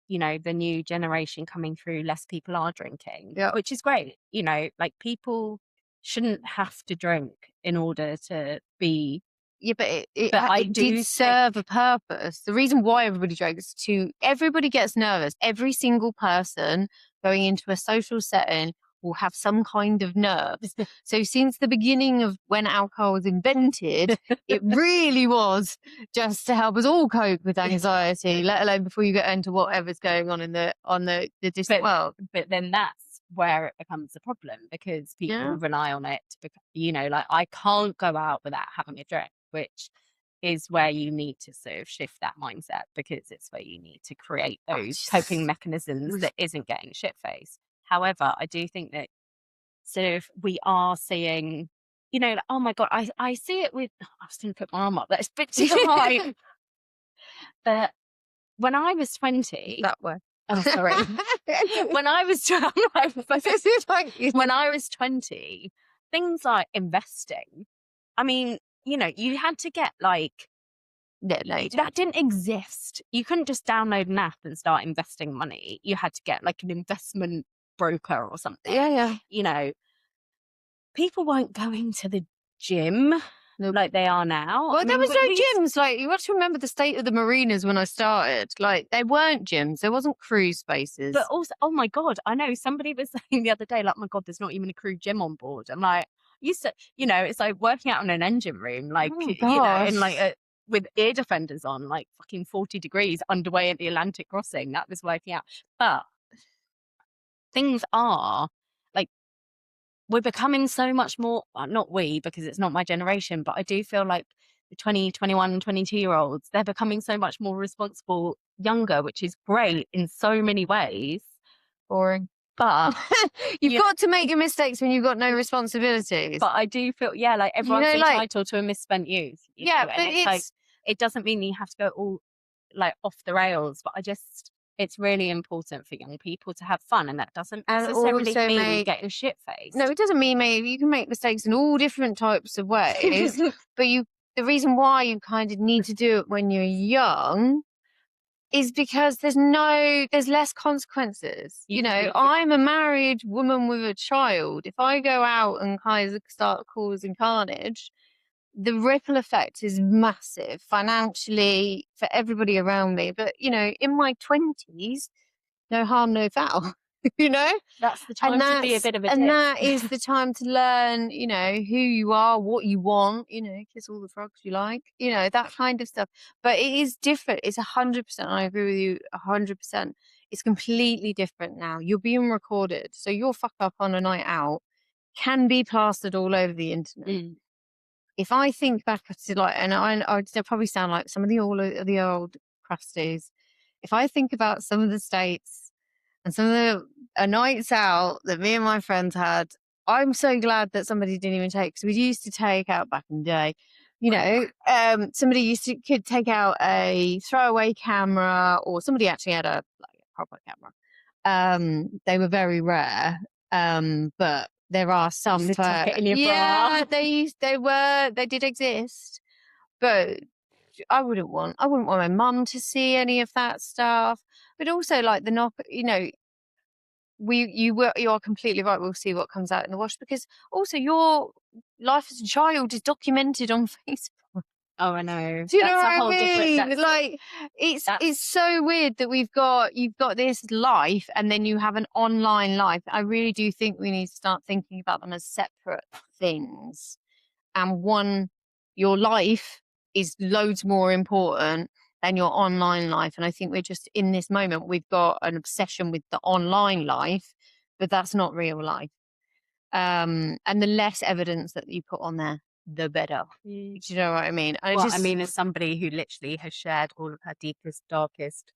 you know, the new generation coming through, less people are drinking, which is great. You know, like, people shouldn't have to drink in order to be. Yeah, but it did serve a purpose. The reason why everybody drinks is everybody gets nervous. Every single person going into a social setting will have some kind of nerves. So since the beginning of when alcohol was invented, it really was just to help us all cope with anxiety, let alone before you get into whatever's going on in the distant world. But then that's where it becomes a problem, because people rely on it. You know, like, I can't go out without having a drink, which is where you need to sort of shift that mindset, because it's where you need to create those coping mechanisms that isn't getting shit-faced. However, I do think that sort of we are seeing, you know, like, oh my God, I see it with, I was going to put my arm up, that's a bit too high. But when I was 20, that way. Oh, sorry. When I was 20, things like investing, I mean, you know, you had to get like, that didn't exist. You couldn't just download an app and start investing money. You had to get like an investment broker or something. Yeah. You know, people weren't going to the gym like they are now. Well, there was no gyms. Like, you have to remember the state of the marinas when I started. Like, they weren't gyms. There wasn't cruise spaces. But also, oh my God, I know somebody was saying the other day, like, oh my God, there's not even a crew gym on board. I'm like, used to, you know, it's like working out in an engine room, like, you know, in like with ear defenders on, like fucking 40 degrees underway at the Atlantic crossing. That was working out. But things are like, we're becoming so much more, not we, because it's not my generation, but I do feel like the 20, 21, 22-year-olds, they're becoming so much more responsible younger, which is great in so many ways. Boring. But you've got to make your mistakes when you've got no responsibilities. But I do feel, like, everyone's entitled to a misspent youth. Yeah, know? but it's like, it doesn't mean you have to go all like off the rails, but it's really important for young people to have fun, and that doesn't necessarily mean getting shit-faced. No, it doesn't mean you can make mistakes in all different types of ways, but the reason why you kind of need to do it when you're young is because there's less consequences. You know, I'm a married woman with a child. If I go out and kind of start causing carnage, the ripple effect is massive financially for everybody around me. But, you know, in my 20s, no harm, no foul. You know, that's the time to be a bit of a dick. And that is the time to learn, you know, who you are, what you want, you know, kiss all the frogs you like, you know, that kind of stuff. But it is different. It's 100%. I agree with you 100%. It's completely different now. You're being recorded. So your fuck up on a night out can be plastered all over the internet. If I think back to like, and I probably sound like some of the old crusties. If I think about some of the states and some of the nights out that me and my friends had, I'm so glad that somebody didn't even take, because we used to take out back in the day, you know, somebody could take out a throwaway camera, or somebody actually had a proper camera. They were very rare, but there are some. They did exist, but I wouldn't want my mum to see any of that stuff. But also, like, you know, you are completely right. We'll see what comes out in the wash, because also your life as a child is documented on Facebook. Oh, I know. Do you know what I mean? Like, it's so weird that you've got this life and then you have an online life. I really do think we need to start thinking about them as separate things. And your life is loads more important than your online life. And I think we're just in this moment, we've got an obsession with the online life, but that's not real life. And the less evidence that you put on there, the better. Do you know what I mean? I mean, as somebody who literally has shared all of her deepest, darkest,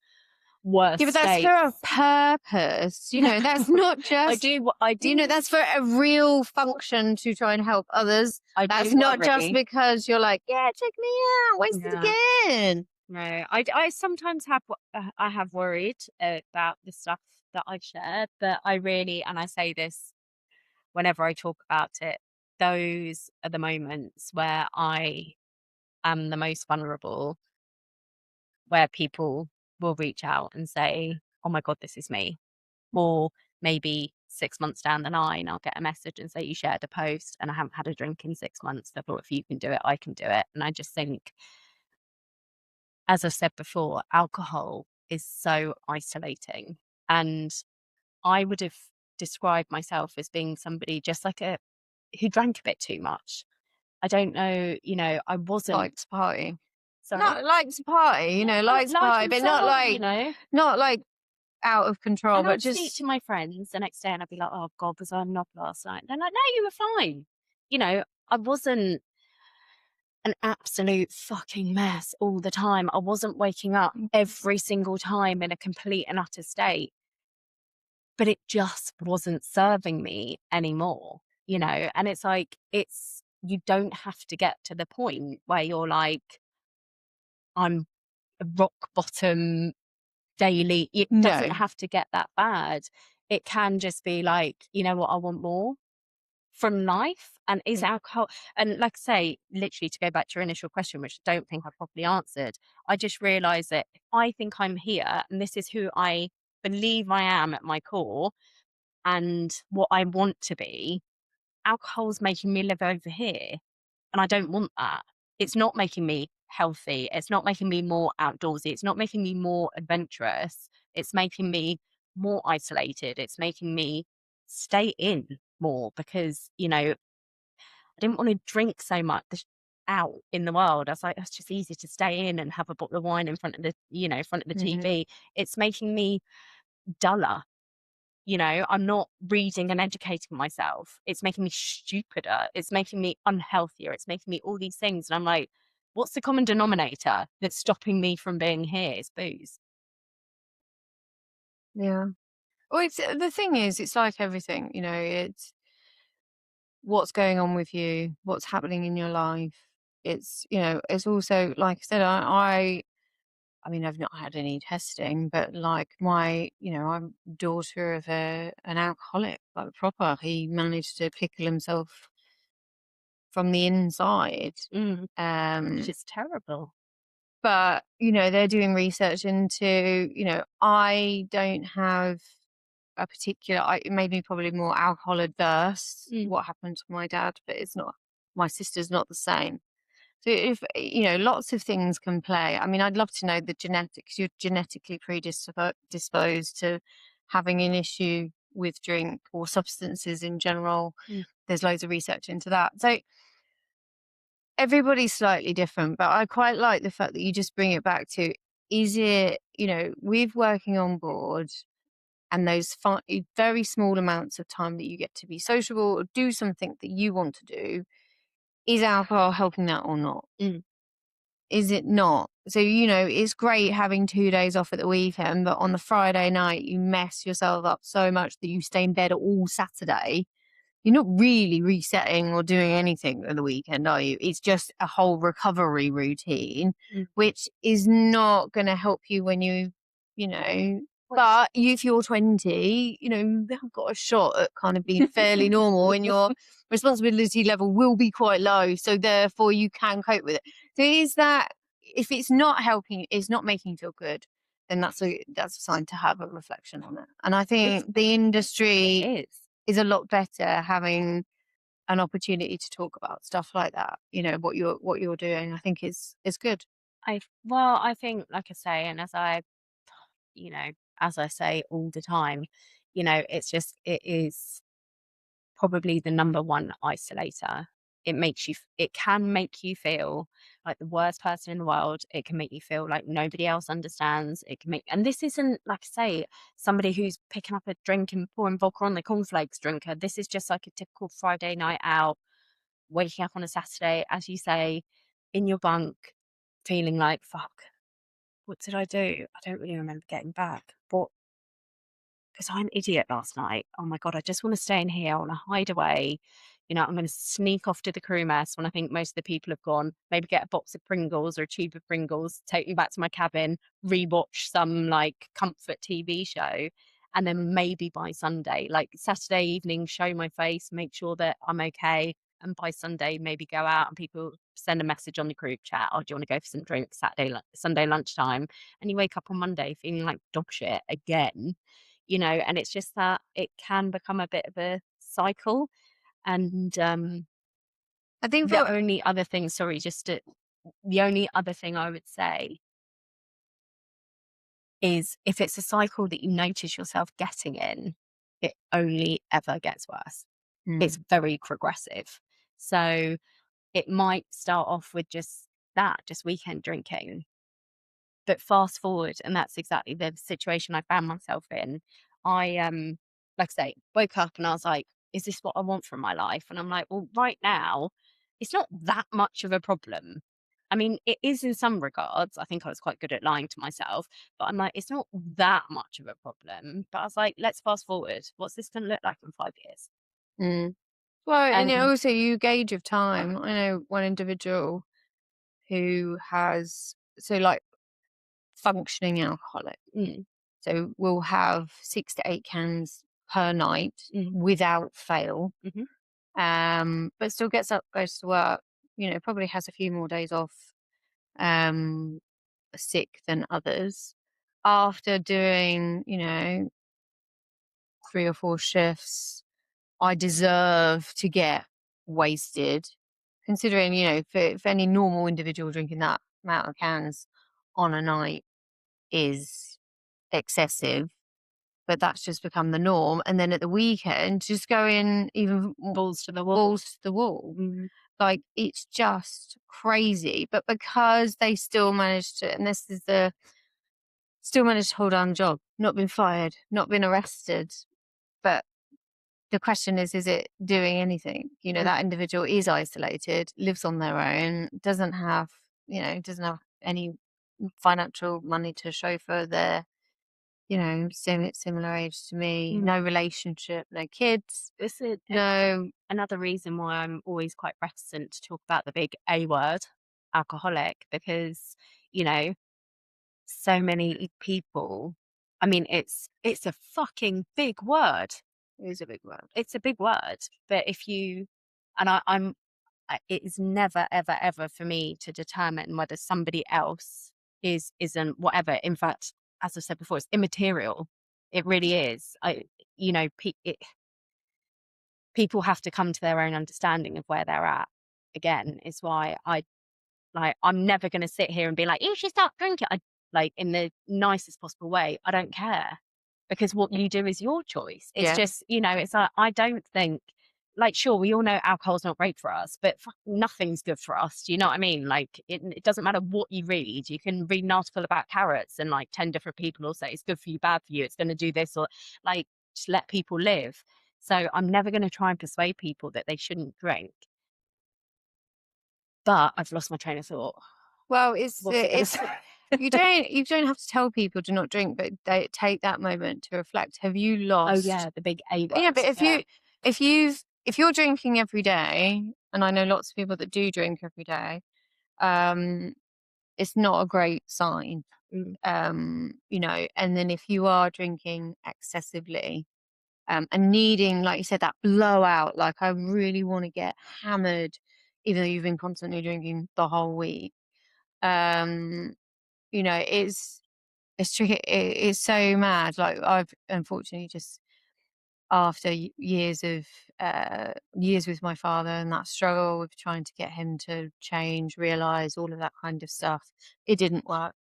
worst but that's states. for a purpose. You know, that's not just. I do. You know, that's for a real function to try and help others. That's not just because you're like, yeah, check me out, wasted again. No, I sometimes have I have worried about the stuff that I've shared, but I really, and I say this whenever I talk about it, those are the moments where I am the most vulnerable, where people will reach out and say, "Oh my god, this is me." Or maybe 6 months down the line, I'll get a message and say, "You shared a post and I haven't had a drink in 6 months. Therefore, if you can do it, I can do it." And I just think, as I've said before, alcohol is so isolating. And I would have described myself as being somebody just like a who drank a bit too much. I don't know, I wasn't. Likes to party. Sorry? Not likes to party, Yeah, likes to life party, and but soul. not like out of control, And but I'd speak just to my friends the next day and I'd be like, "Oh God, was I knob last night?" They're like, "No, you were fine." I wasn't an absolute fucking mess all the time. I wasn't waking up every single time in a complete and utter state, but it just wasn't serving me anymore. And it's like, you don't have to get to the point where you're like, I'm rock bottom daily. It doesn't no, have to get that bad. It can just be like, you know what, I want more from life. And is alcohol, and like I say, literally to go back to your initial question, which I don't think I properly answered, I just realized that if I think I'm here and this is who I believe I am at my core and what I want to be, alcohol's making me live over here. And I don't want that. It's not making me healthy. It's not making me more outdoorsy. It's not making me more adventurous. It's making me more isolated. It's making me stay in more because, I didn't want to drink so much out in the world. I was like, it's just easy to stay in and have a bottle of wine in front of the mhm, TV. It's making me duller. I'm not reading and educating myself. It's making me stupider. It's making me unhealthier. It's making me all these things. And I'm like, what's the common denominator that's stopping me from being here? It's booze. yeah. Well, it's the thing is, it's like everything, it's what's going on with you, what's happening in your life. It's, it's also, like I said, I mean, I've not had any testing, but like I'm daughter of an alcoholic, like proper. He managed to pickle himself from the inside. Mm, which Um, is terrible. but they're doing research into, I don't have a particular. It made me probably more alcohol adverse. Mm, What happened to my dad, but it's not. My sister's not the same. So if lots of things can play. I mean, I'd love to know the genetics. You're genetically predisposed to having an issue with drink or substances in general. mm, There's loads of research into that. So everybody's slightly different, but I quite like the fact that you just bring it back to, is it, with working on board and those very small amounts of time that you get to be sociable or do something that you want to do, is alcohol helping that or not? mm, Is it not? So, it's great having 2 days off at the weekend, but on the Friday night, you mess yourself up so much that you stay in bed all Saturday. You're not really resetting or doing anything at the weekend, are you? It's just a whole recovery routine, mm. which is not going to help you when you know, Which but if you're 20, they've got a shot at kind of being fairly normal and your responsibility level will be quite low. So therefore you can cope with it. So is that, if it's not helping, it's not making you feel good, then that's a sign to have a reflection on it. And I it's think the industry it is. is a lot better having an opportunity to talk about stuff like that. What you're doing, I think is good. I think, like I say, and you know, as I say all the time, it is probably the number one isolator. It can make you feel like the worst person in the world. It can make you feel like nobody else understands. And this isn't, like I say, somebody who's picking up a drink and pouring vodka on the cornflakes drinker. This is just like a typical Friday night out, waking up on a Saturday, as you say, in your bunk, feeling like, fuck, what did I do? I don't really remember getting back. But because I'm an idiot last night. Oh my God, I just want to stay in here. I want to hide away. I'm going to sneak off to the crew mess when I think most of the people have gone, maybe get a box of Pringles or a tube of Pringles, take me back to my cabin, rewatch some like comfort TV show. And then maybe by Sunday, like Saturday evening, show my face, make sure that I'm okay. And by Sunday, maybe go out and people send a message on the group chat. Oh, do you want to go for some drinks Sunday lunchtime? And you wake up on Monday feeling like dog shit again, and it's just that it can become a bit of a cycle. And I think the for only other thing, sorry, the only other thing I would say is if it's a cycle that you notice yourself getting in, it only ever gets worse. It's mm, very progressive. So it might start off with just weekend drinking. But fast forward, and that's exactly the situation I found myself in. I, like I say, woke up and I was like, "Is this what I want from my life?" And I'm like, "Well, right now, it's not that much of a problem." I mean, it is in some regards. I think I was quite good at lying to myself, but I'm like, it's not that much of a problem. But I was like, let's fast forward. What's this going to look like in 5 years? mm. Well, and it And also you gauge of time. I know one individual who has like functioning alcoholic. mm, So we'll have 6 to 8 cans per night mm, without fail. mhm, But still gets up, goes to work, probably has a few more days off, um, sick than others. After doing, 3 or 4 shifts, I deserve to get wasted. Considering, for any normal individual drinking that amount of cans on a night is excessive, but that's just become the norm. And then at the weekend, just going even balls to the wall. balls to the wall. Mm, Like it's just crazy. But because they still managed to, and this is the still managed to hold on the job, not been fired, not been arrested. But the question is it doing anything? mm, That individual is isolated, lives on their own, doesn't have any financial money to show for their, similar age to me, mm. no relationship, no kids, This is no. another reason why I'm always quite reticent to talk about the big A word, alcoholic, because, you know, so many people, I mean, it's a fucking big word. It is a big word. It's a big word. But if you and it is never, ever, ever for me to determine whether somebody else isn't whatever. In fact, as I've said before, it's immaterial. It really is. People have to come to their own understanding of where they're at. Again, is why I'm never going to sit here and be like, you should stop drinking. Like in the nicest possible way. I don't care because what you do is your choice. It's Yeah. just, it's like, I don't think, like, sure, we all know alcohol's not great for us, but nothing's good for us. Do you know what I mean? Like, it doesn't matter what you read. You can read an article about carrots and like 10 different people will say it's good for you, bad for you, it's going to do this, or like, just let people live. So I'm never going to try and persuade people that they shouldn't drink. But I've lost my train of thought. Well, What was I going to it's say? you don't have to tell people to not drink, but they take that moment to reflect. Have you Oh lost? yeah, the big A Yeah, word. but Yeah. if you're drinking every day, and I know lots of people that do drink every day, um, it's not a great sign. Mm, And then if you are drinking excessively, and needing, like you said, that blowout, like I really want to get hammered, even though you've been constantly drinking the whole week. Um, it's tricky. It's so mad. Like I've unfortunately just after years with my father and that struggle with trying to get him to change, realize all of that kind of stuff, it didn't work.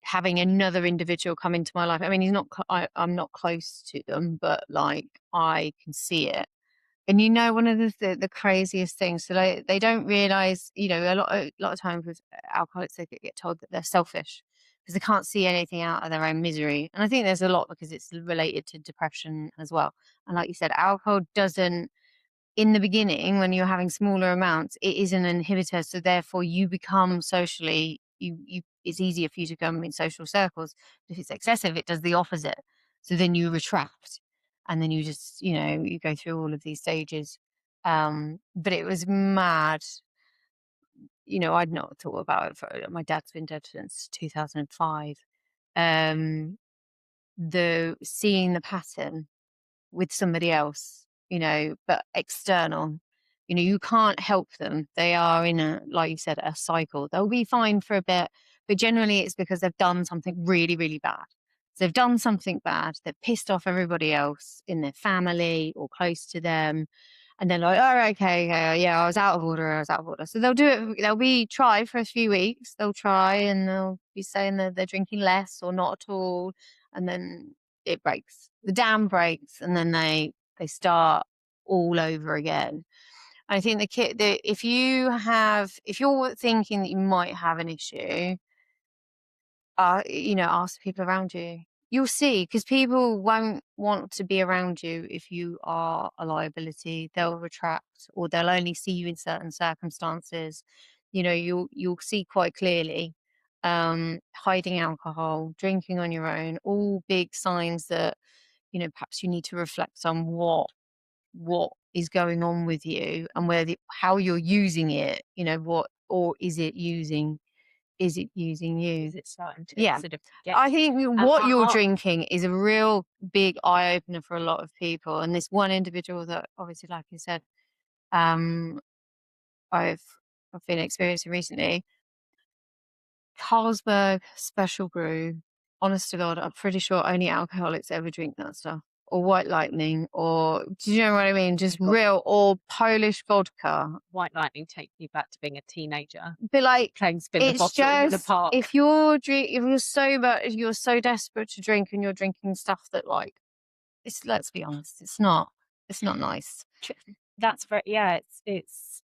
Having another individual come into my life. I mean, I'm not close to them, but like I can see it. And one of the craziest things, so they don't realize, a lot of times with alcoholics, they get told that they're selfish because they can't see anything out of their own misery. And I think there's a lot because it's related to depression as well. And like you said, alcohol doesn't, in the beginning, when you're having smaller amounts, it is an inhibitor. So therefore you become socially, it's easier for you to come in social circles. If it's excessive, it does the opposite. So then you retract. and then you just, you go through all of these stages. But it was mad. I'd not thought about it. My dad's been dead since 2005. Um, the seeing the pattern with somebody else, but external. You can't help them. They are in like you said, a cycle. They'll be fine for a bit, but generally it's because they've done something really, really bad. So they've done something bad. They've pissed off everybody else in their family or close to them. And they're like, oh, okay, yeah, I was out of order. I was out of order. So they'll do it. They'll try for a few weeks. They'll try and they'll be saying that they're drinking less or not at all. And then it breaks. The dam breaks, and then they start all over again. I think if you're thinking that you might have an issue, ask the people around you. You'll see, because people won't want to be around you if you are a liability. They'll retract, or they'll only see you in certain circumstances. You'll see quite clearly. Hiding alcohol, drinking on your own, all big signs that perhaps you need to reflect on what is going on with you, and how you're using it. Or is it using you? Is it starting to Yeah. sort of get I think and what you're drinking is a real big eye opener for a lot of people. And this one individual that, obviously, like you said, um, I've been experiencing recently, Carlsberg Special Brew. Honest to God, I'm pretty sure only alcoholics ever drink that stuff. Or White Lightning, or do you know what I mean? Just real, or Polish vodka. White Lightning takes me back to being a teenager, But like, playing spin the it's bottle in the just, park. if you're sober, if you're so desperate to drink and you're drinking stuff that, like, let's be honest, it's not nice. That's very, yeah, it's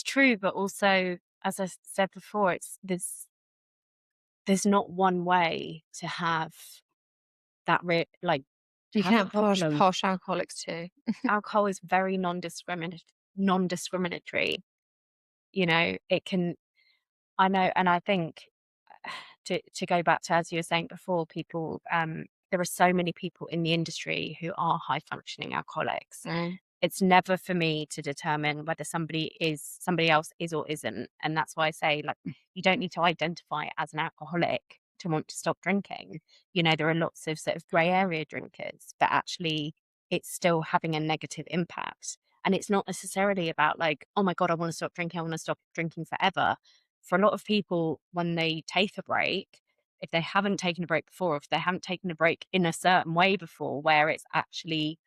true, but also, as I said before, there's not one way to have that like You have can a have problem. posh alcoholics too. Alcohol is very non-discriminatory. It can, I know, and I think to go back to, as you were saying before, people, there are so many people in the industry who are high functioning alcoholics. It's never for me to determine whether somebody else is or isn't. And that's why I say, like, you don't need to identify as an alcoholic to want to stop drinking. There are lots of sort of grey area drinkers, but actually it's still having a negative impact. And it's not necessarily about, like, oh my God, I want to stop drinking. I want to stop drinking forever. For a lot of people, when they take a break, if they haven't taken a break before, if they haven't taken a break in a certain way before, where it's actually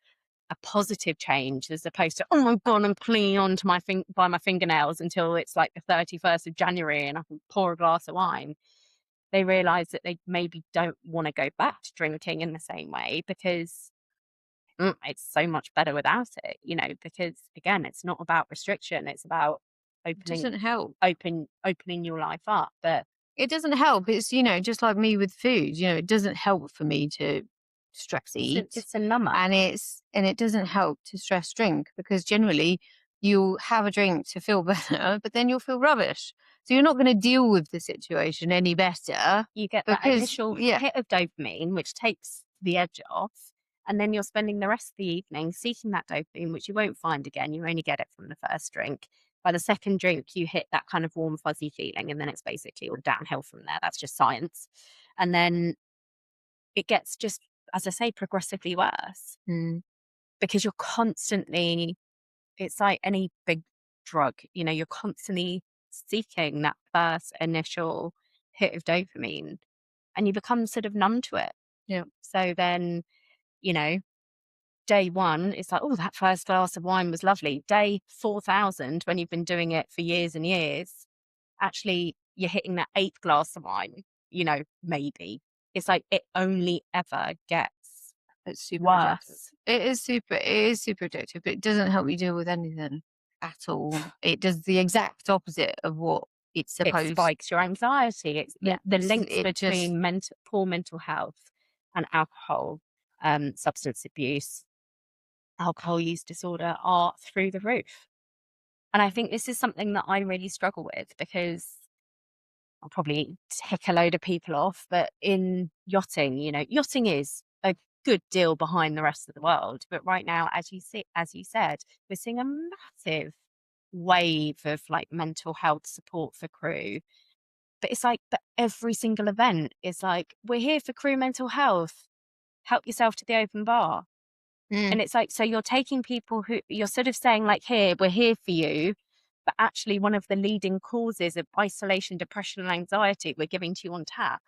a positive change, as opposed to, oh my God, I'm clinging on to by my fingernails until it's like the 31st of January and I can pour a glass of wine, they realize that they maybe don't want to go back to drinking in the same way, because it's so much better without it, because again, it's not about restriction, it's about It doesn't help. opening your life up. But It doesn't help. It's, just like me with food, it doesn't help for me to stress eat. it's a number. And it doesn't help to stress drink, because generally you'll have a drink to feel better, but then you'll feel rubbish. So you're not going to deal with the situation any better. You get that initial hit of dopamine, which takes the edge off. And then you're spending the rest of the evening seeking that dopamine, which you won't find again. You only get it from the first drink. By the second drink, you hit that kind of warm, fuzzy feeling, and then it's basically all downhill from there. That's just science. And then it gets just, as I say, progressively worse, because you're constantly, it's like any big drug, you're constantly seeking that first initial hit of dopamine, and you become sort of numb to it. Yeah. So then, day one, it's like, oh, that first glass of wine was lovely. Day 4,000, when you've been doing it for years and years, actually you're hitting that 8th glass of wine, maybe. It's like it only ever gets super worse. addictive. It is super addictive, but it doesn't help you deal with anything at all. It does the exact opposite of what it's supposed. It spikes your anxiety. It's the links between poor mental health and alcohol, substance abuse, alcohol use disorder are through the roof. And I think this is something that I really struggle with, because I'll probably tick a load of people off, but in yachting, yachting is a good deal behind the rest of the world. But right now, as you said, we're seeing a massive wave of like mental health support for crew. But it's like for every single event is like, we're here for crew mental health. Help yourself to the open bar. Mm. And it's like, so you're taking people who you're sort of saying, like, here, we're here for you. But actually, one of the leading causes of isolation, depression, and anxiety, we're giving to you on tap.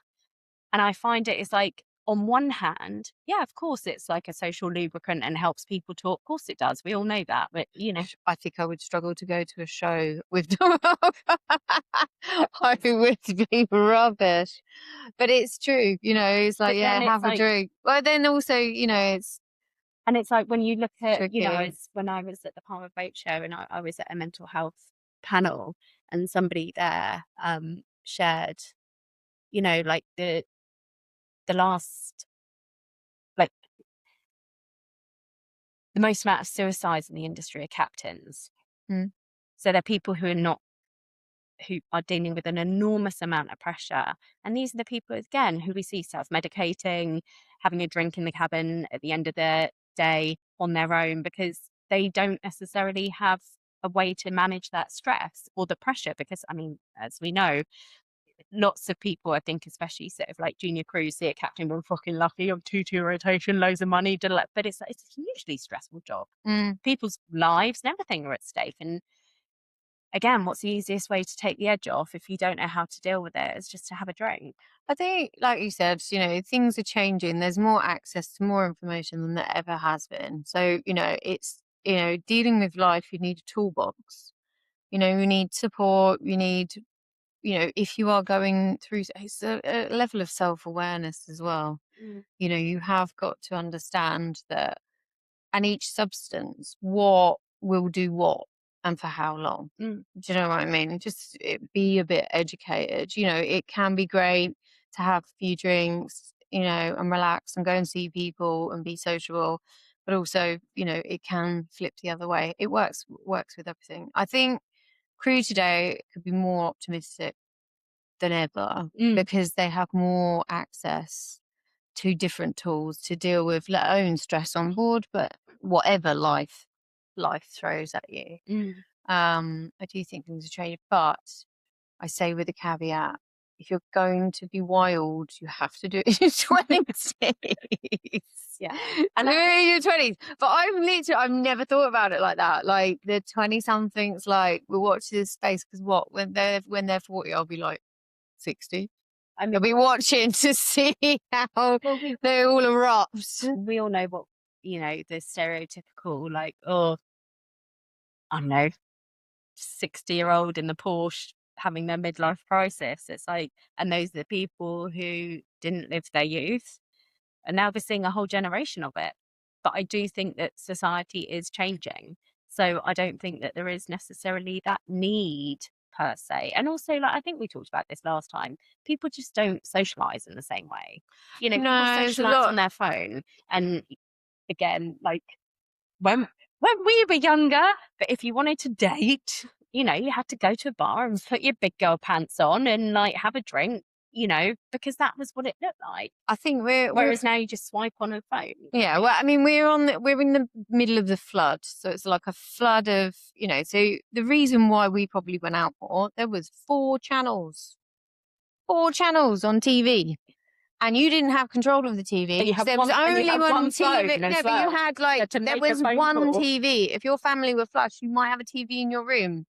And I find it is like, on one hand, yeah, of course, it's like a social lubricant and helps people talk. Of course, it does. We all know that. But, you know, I think I would struggle to go to a show with them. I would be rubbish. But it's true, it's like, but yeah, then it's have a like, drink. Well, then also, it's and it's like when you look at, you know, tricky. when I was at the Palmer Boat Show and I was at a mental health panel and somebody there shared, you know, like the last, like the most amount of suicides in the industry are captains. Mm. So they're people who are dealing with an enormous amount of pressure. And these are the people, again, who we see self-medicating, having a drink in the cabin at the end of the day on their own because they don't necessarily have a way to manage that stress or the pressure. Because, I mean, as we know, lots of people, I think, especially sort of like junior crews, see a captain, we're fucking lucky, I'm 2-2 rotation, loads of money, but it's a hugely stressful job. Mm. People's lives and everything are at stake. And again, what's the easiest way to take the edge off if you don't know how to deal with it? Is just to have a drink. I think, like you said, things are changing. There's more access to more information than there ever has been. So, it's, dealing with life, you need a toolbox. You need support. You need, if you are going through, it's a level of self-awareness as well. Mm, You have got to understand that, and each substance, what will do what and for how long. mm, Do you know what I mean? Just be a bit educated. It can be great to have a few drinks, and relax and go and see people and be sociable. But also, it can flip the other way. It works with everything. I think crew today could be more optimistic than ever mm, because they have more access to different tools to deal with, let alone stress on board, but whatever life throws at you. mm. I do think things are changing, but I say with a caveat, if you're going to be wild, you have to do it in your 20s. Yeah. Do And I, it in your 20s. But I've never thought about it like that. Like the 20 somethings, like we'll watch this space because when they're 40, I'll be like 60. I They'll mean, be watching to see how well, they all erupt. we all know what, you know, the stereotypical, like, oh, I don't know, 60-year-old in the Porsche having their midlife crisis. It's like, and those are the people who didn't live their youth. And now we're seeing a whole generation of it. But I do think that society is changing. So I don't think that there is necessarily that need per se. And also, like, I think we talked about this last time. People just don't socialize in the same way. You know, people No, it's a socialize on lot. their phone. And again, like when we were younger, but if you wanted to date, you know, you had to go to a bar and put your big girl pants on and like have a drink, you know, because that was what it looked like. I think we're Whereas now you just swipe on a phone. yeah. Well, I mean, we're in the middle of the flood, so it's like a flood of So the reason why we probably went out more, there was four channels on TV. And you didn't have control of the TV And you because have there was and you only have one one TV. phone No, as but you well. had You had to there make a was phone one call. TV. If your family were flush, you might have a TV in your room.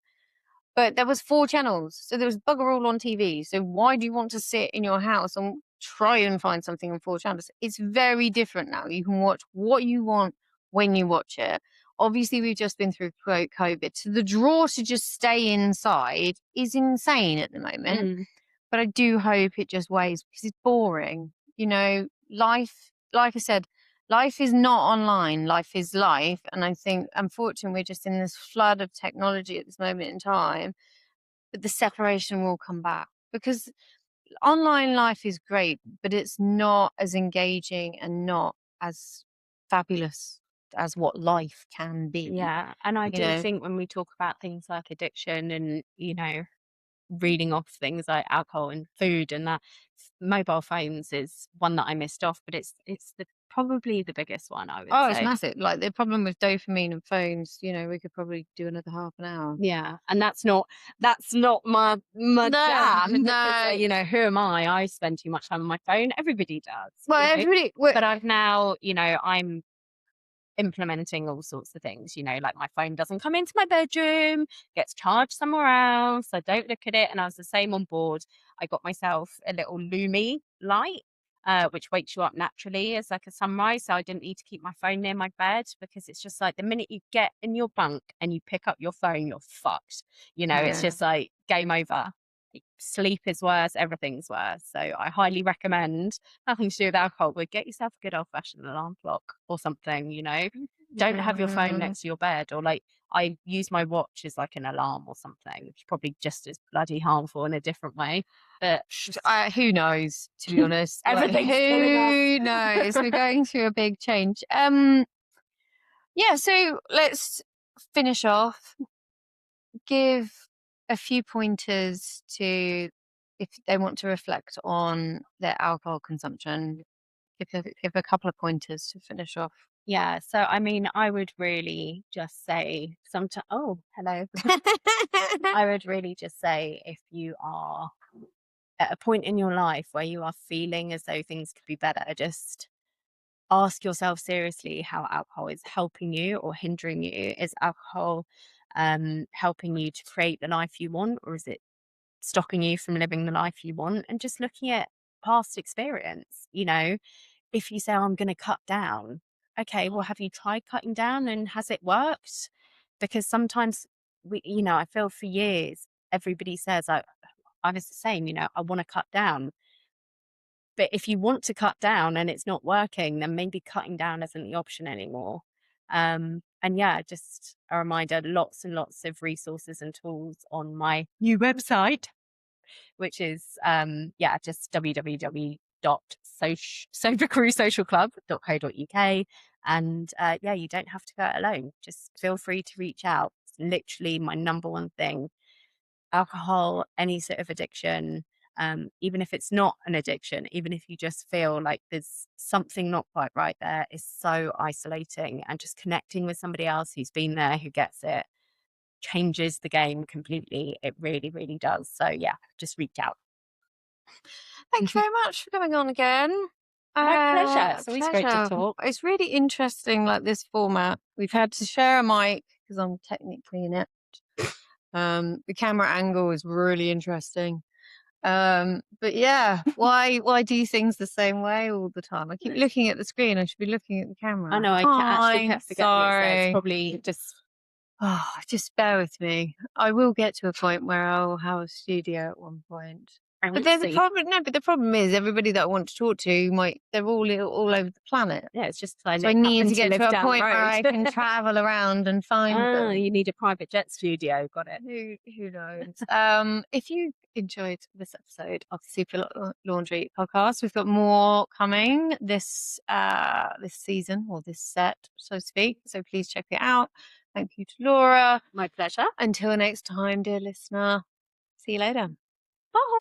But there was four channels, so there was bugger all on TV. So why do you want to sit in your house and try and find something on four channels? It's very different now. You can watch what you want when you watch it. Obviously, we've just been through COVID, so the draw to just stay inside is insane at the moment. Mm, But I do hope it just weighs because it's boring. Life, like I said, life is not online. Life is life. And I think, unfortunately, we're just in this flood of technology at this moment in time. But the separation will come back because online life is great, but it's not as engaging and not as fabulous as what life can be. yeah. And I You do know, think when we talk about things like addiction and, you know, reeling off things like alcohol and food, and that mobile phones is one that I missed off, but it's probably the biggest one, I would Oh, it's say. massive. Like the problem with dopamine and phones, we could probably do another half an hour. Yeah, and that's not my No, jam because, no. who am I? I spend too much time on my phone. Everybody does, Well, everybody. but I've now, I'm implementing all sorts of things, like my phone doesn't come into my bedroom, gets charged somewhere else. I don't look at it. And I was the same on board. I got myself a little Lumi light, which wakes you up naturally as like a sunrise. So I didn't need to keep my phone near my bed, because it's just like the minute you get in your bunk and you pick up your phone, you're fucked. It's Yeah. just like game over. Sleep is worse, everything's worse. So I highly recommend, nothing to do with alcohol, but get yourself a good old fashioned alarm clock or something, Don't have your phone next to your bed, or like I use my watch as like an alarm or something, which is probably just as bloody harmful in a different way. But Who knows, to be honest? everything's killing us. Who knows? We're going through a big change. Yeah, so let's finish off. Give a few pointers to, if they want to reflect on their alcohol consumption. Give a couple of pointers to finish off. Yeah, so I mean, I would really just say sometimes. Oh, hello. I would really just say, if you are at a point in your life where you are feeling as though things could be better, just ask yourself seriously how alcohol is helping you or hindering you. Is alcohol helping you to create the life you want, or is it stopping you from living the life you want? And just looking at past experience, if you say, oh, I'm going to cut down, okay, well, have you tried cutting down, and has it worked? Because sometimes I feel for years everybody says, I was the same, I want to cut down. But if you want to cut down and it's not working, then maybe cutting down isn't the option anymore. And yeah, just a reminder, lots and lots of resources and tools on my new website, which is just www.sobercrewsocialclub.co.uk. And you don't have to go it alone. Just feel free to reach out. It's literally my number one thing. Alcohol, any sort of addiction, even if it's not an addiction, even if you just feel like there's something not quite right there, is so isolating. And just connecting with somebody else who's been there, who gets it, changes the game completely. It really, really does. So yeah, just reach out. Thank you very much for coming on again. My pleasure. It's always great to talk. It's really interesting, like this format. We've had to share a mic because I'm technically inept. The camera angle is really interesting. But yeah, why do things the same way all the time? I keep looking at the screen. I should be looking at the camera. I know. I actually kept forgetting. Sorry. It's probably just bear with me. I will get to a point where I'll have a studio at one point. But there's a problem. No, but the problem is everybody that I want to talk to they're all over the planet. Yeah, it's just so I need to get to a point where I can travel around and find them. You need a private jet studio. Got it. Who knows? If you enjoyed this episode of the Super Laundry podcast, we've got more coming this season, or this set, so to speak. So please check it out. Thank you to Laura. My pleasure. Until next time, dear listener. See you later. Bye.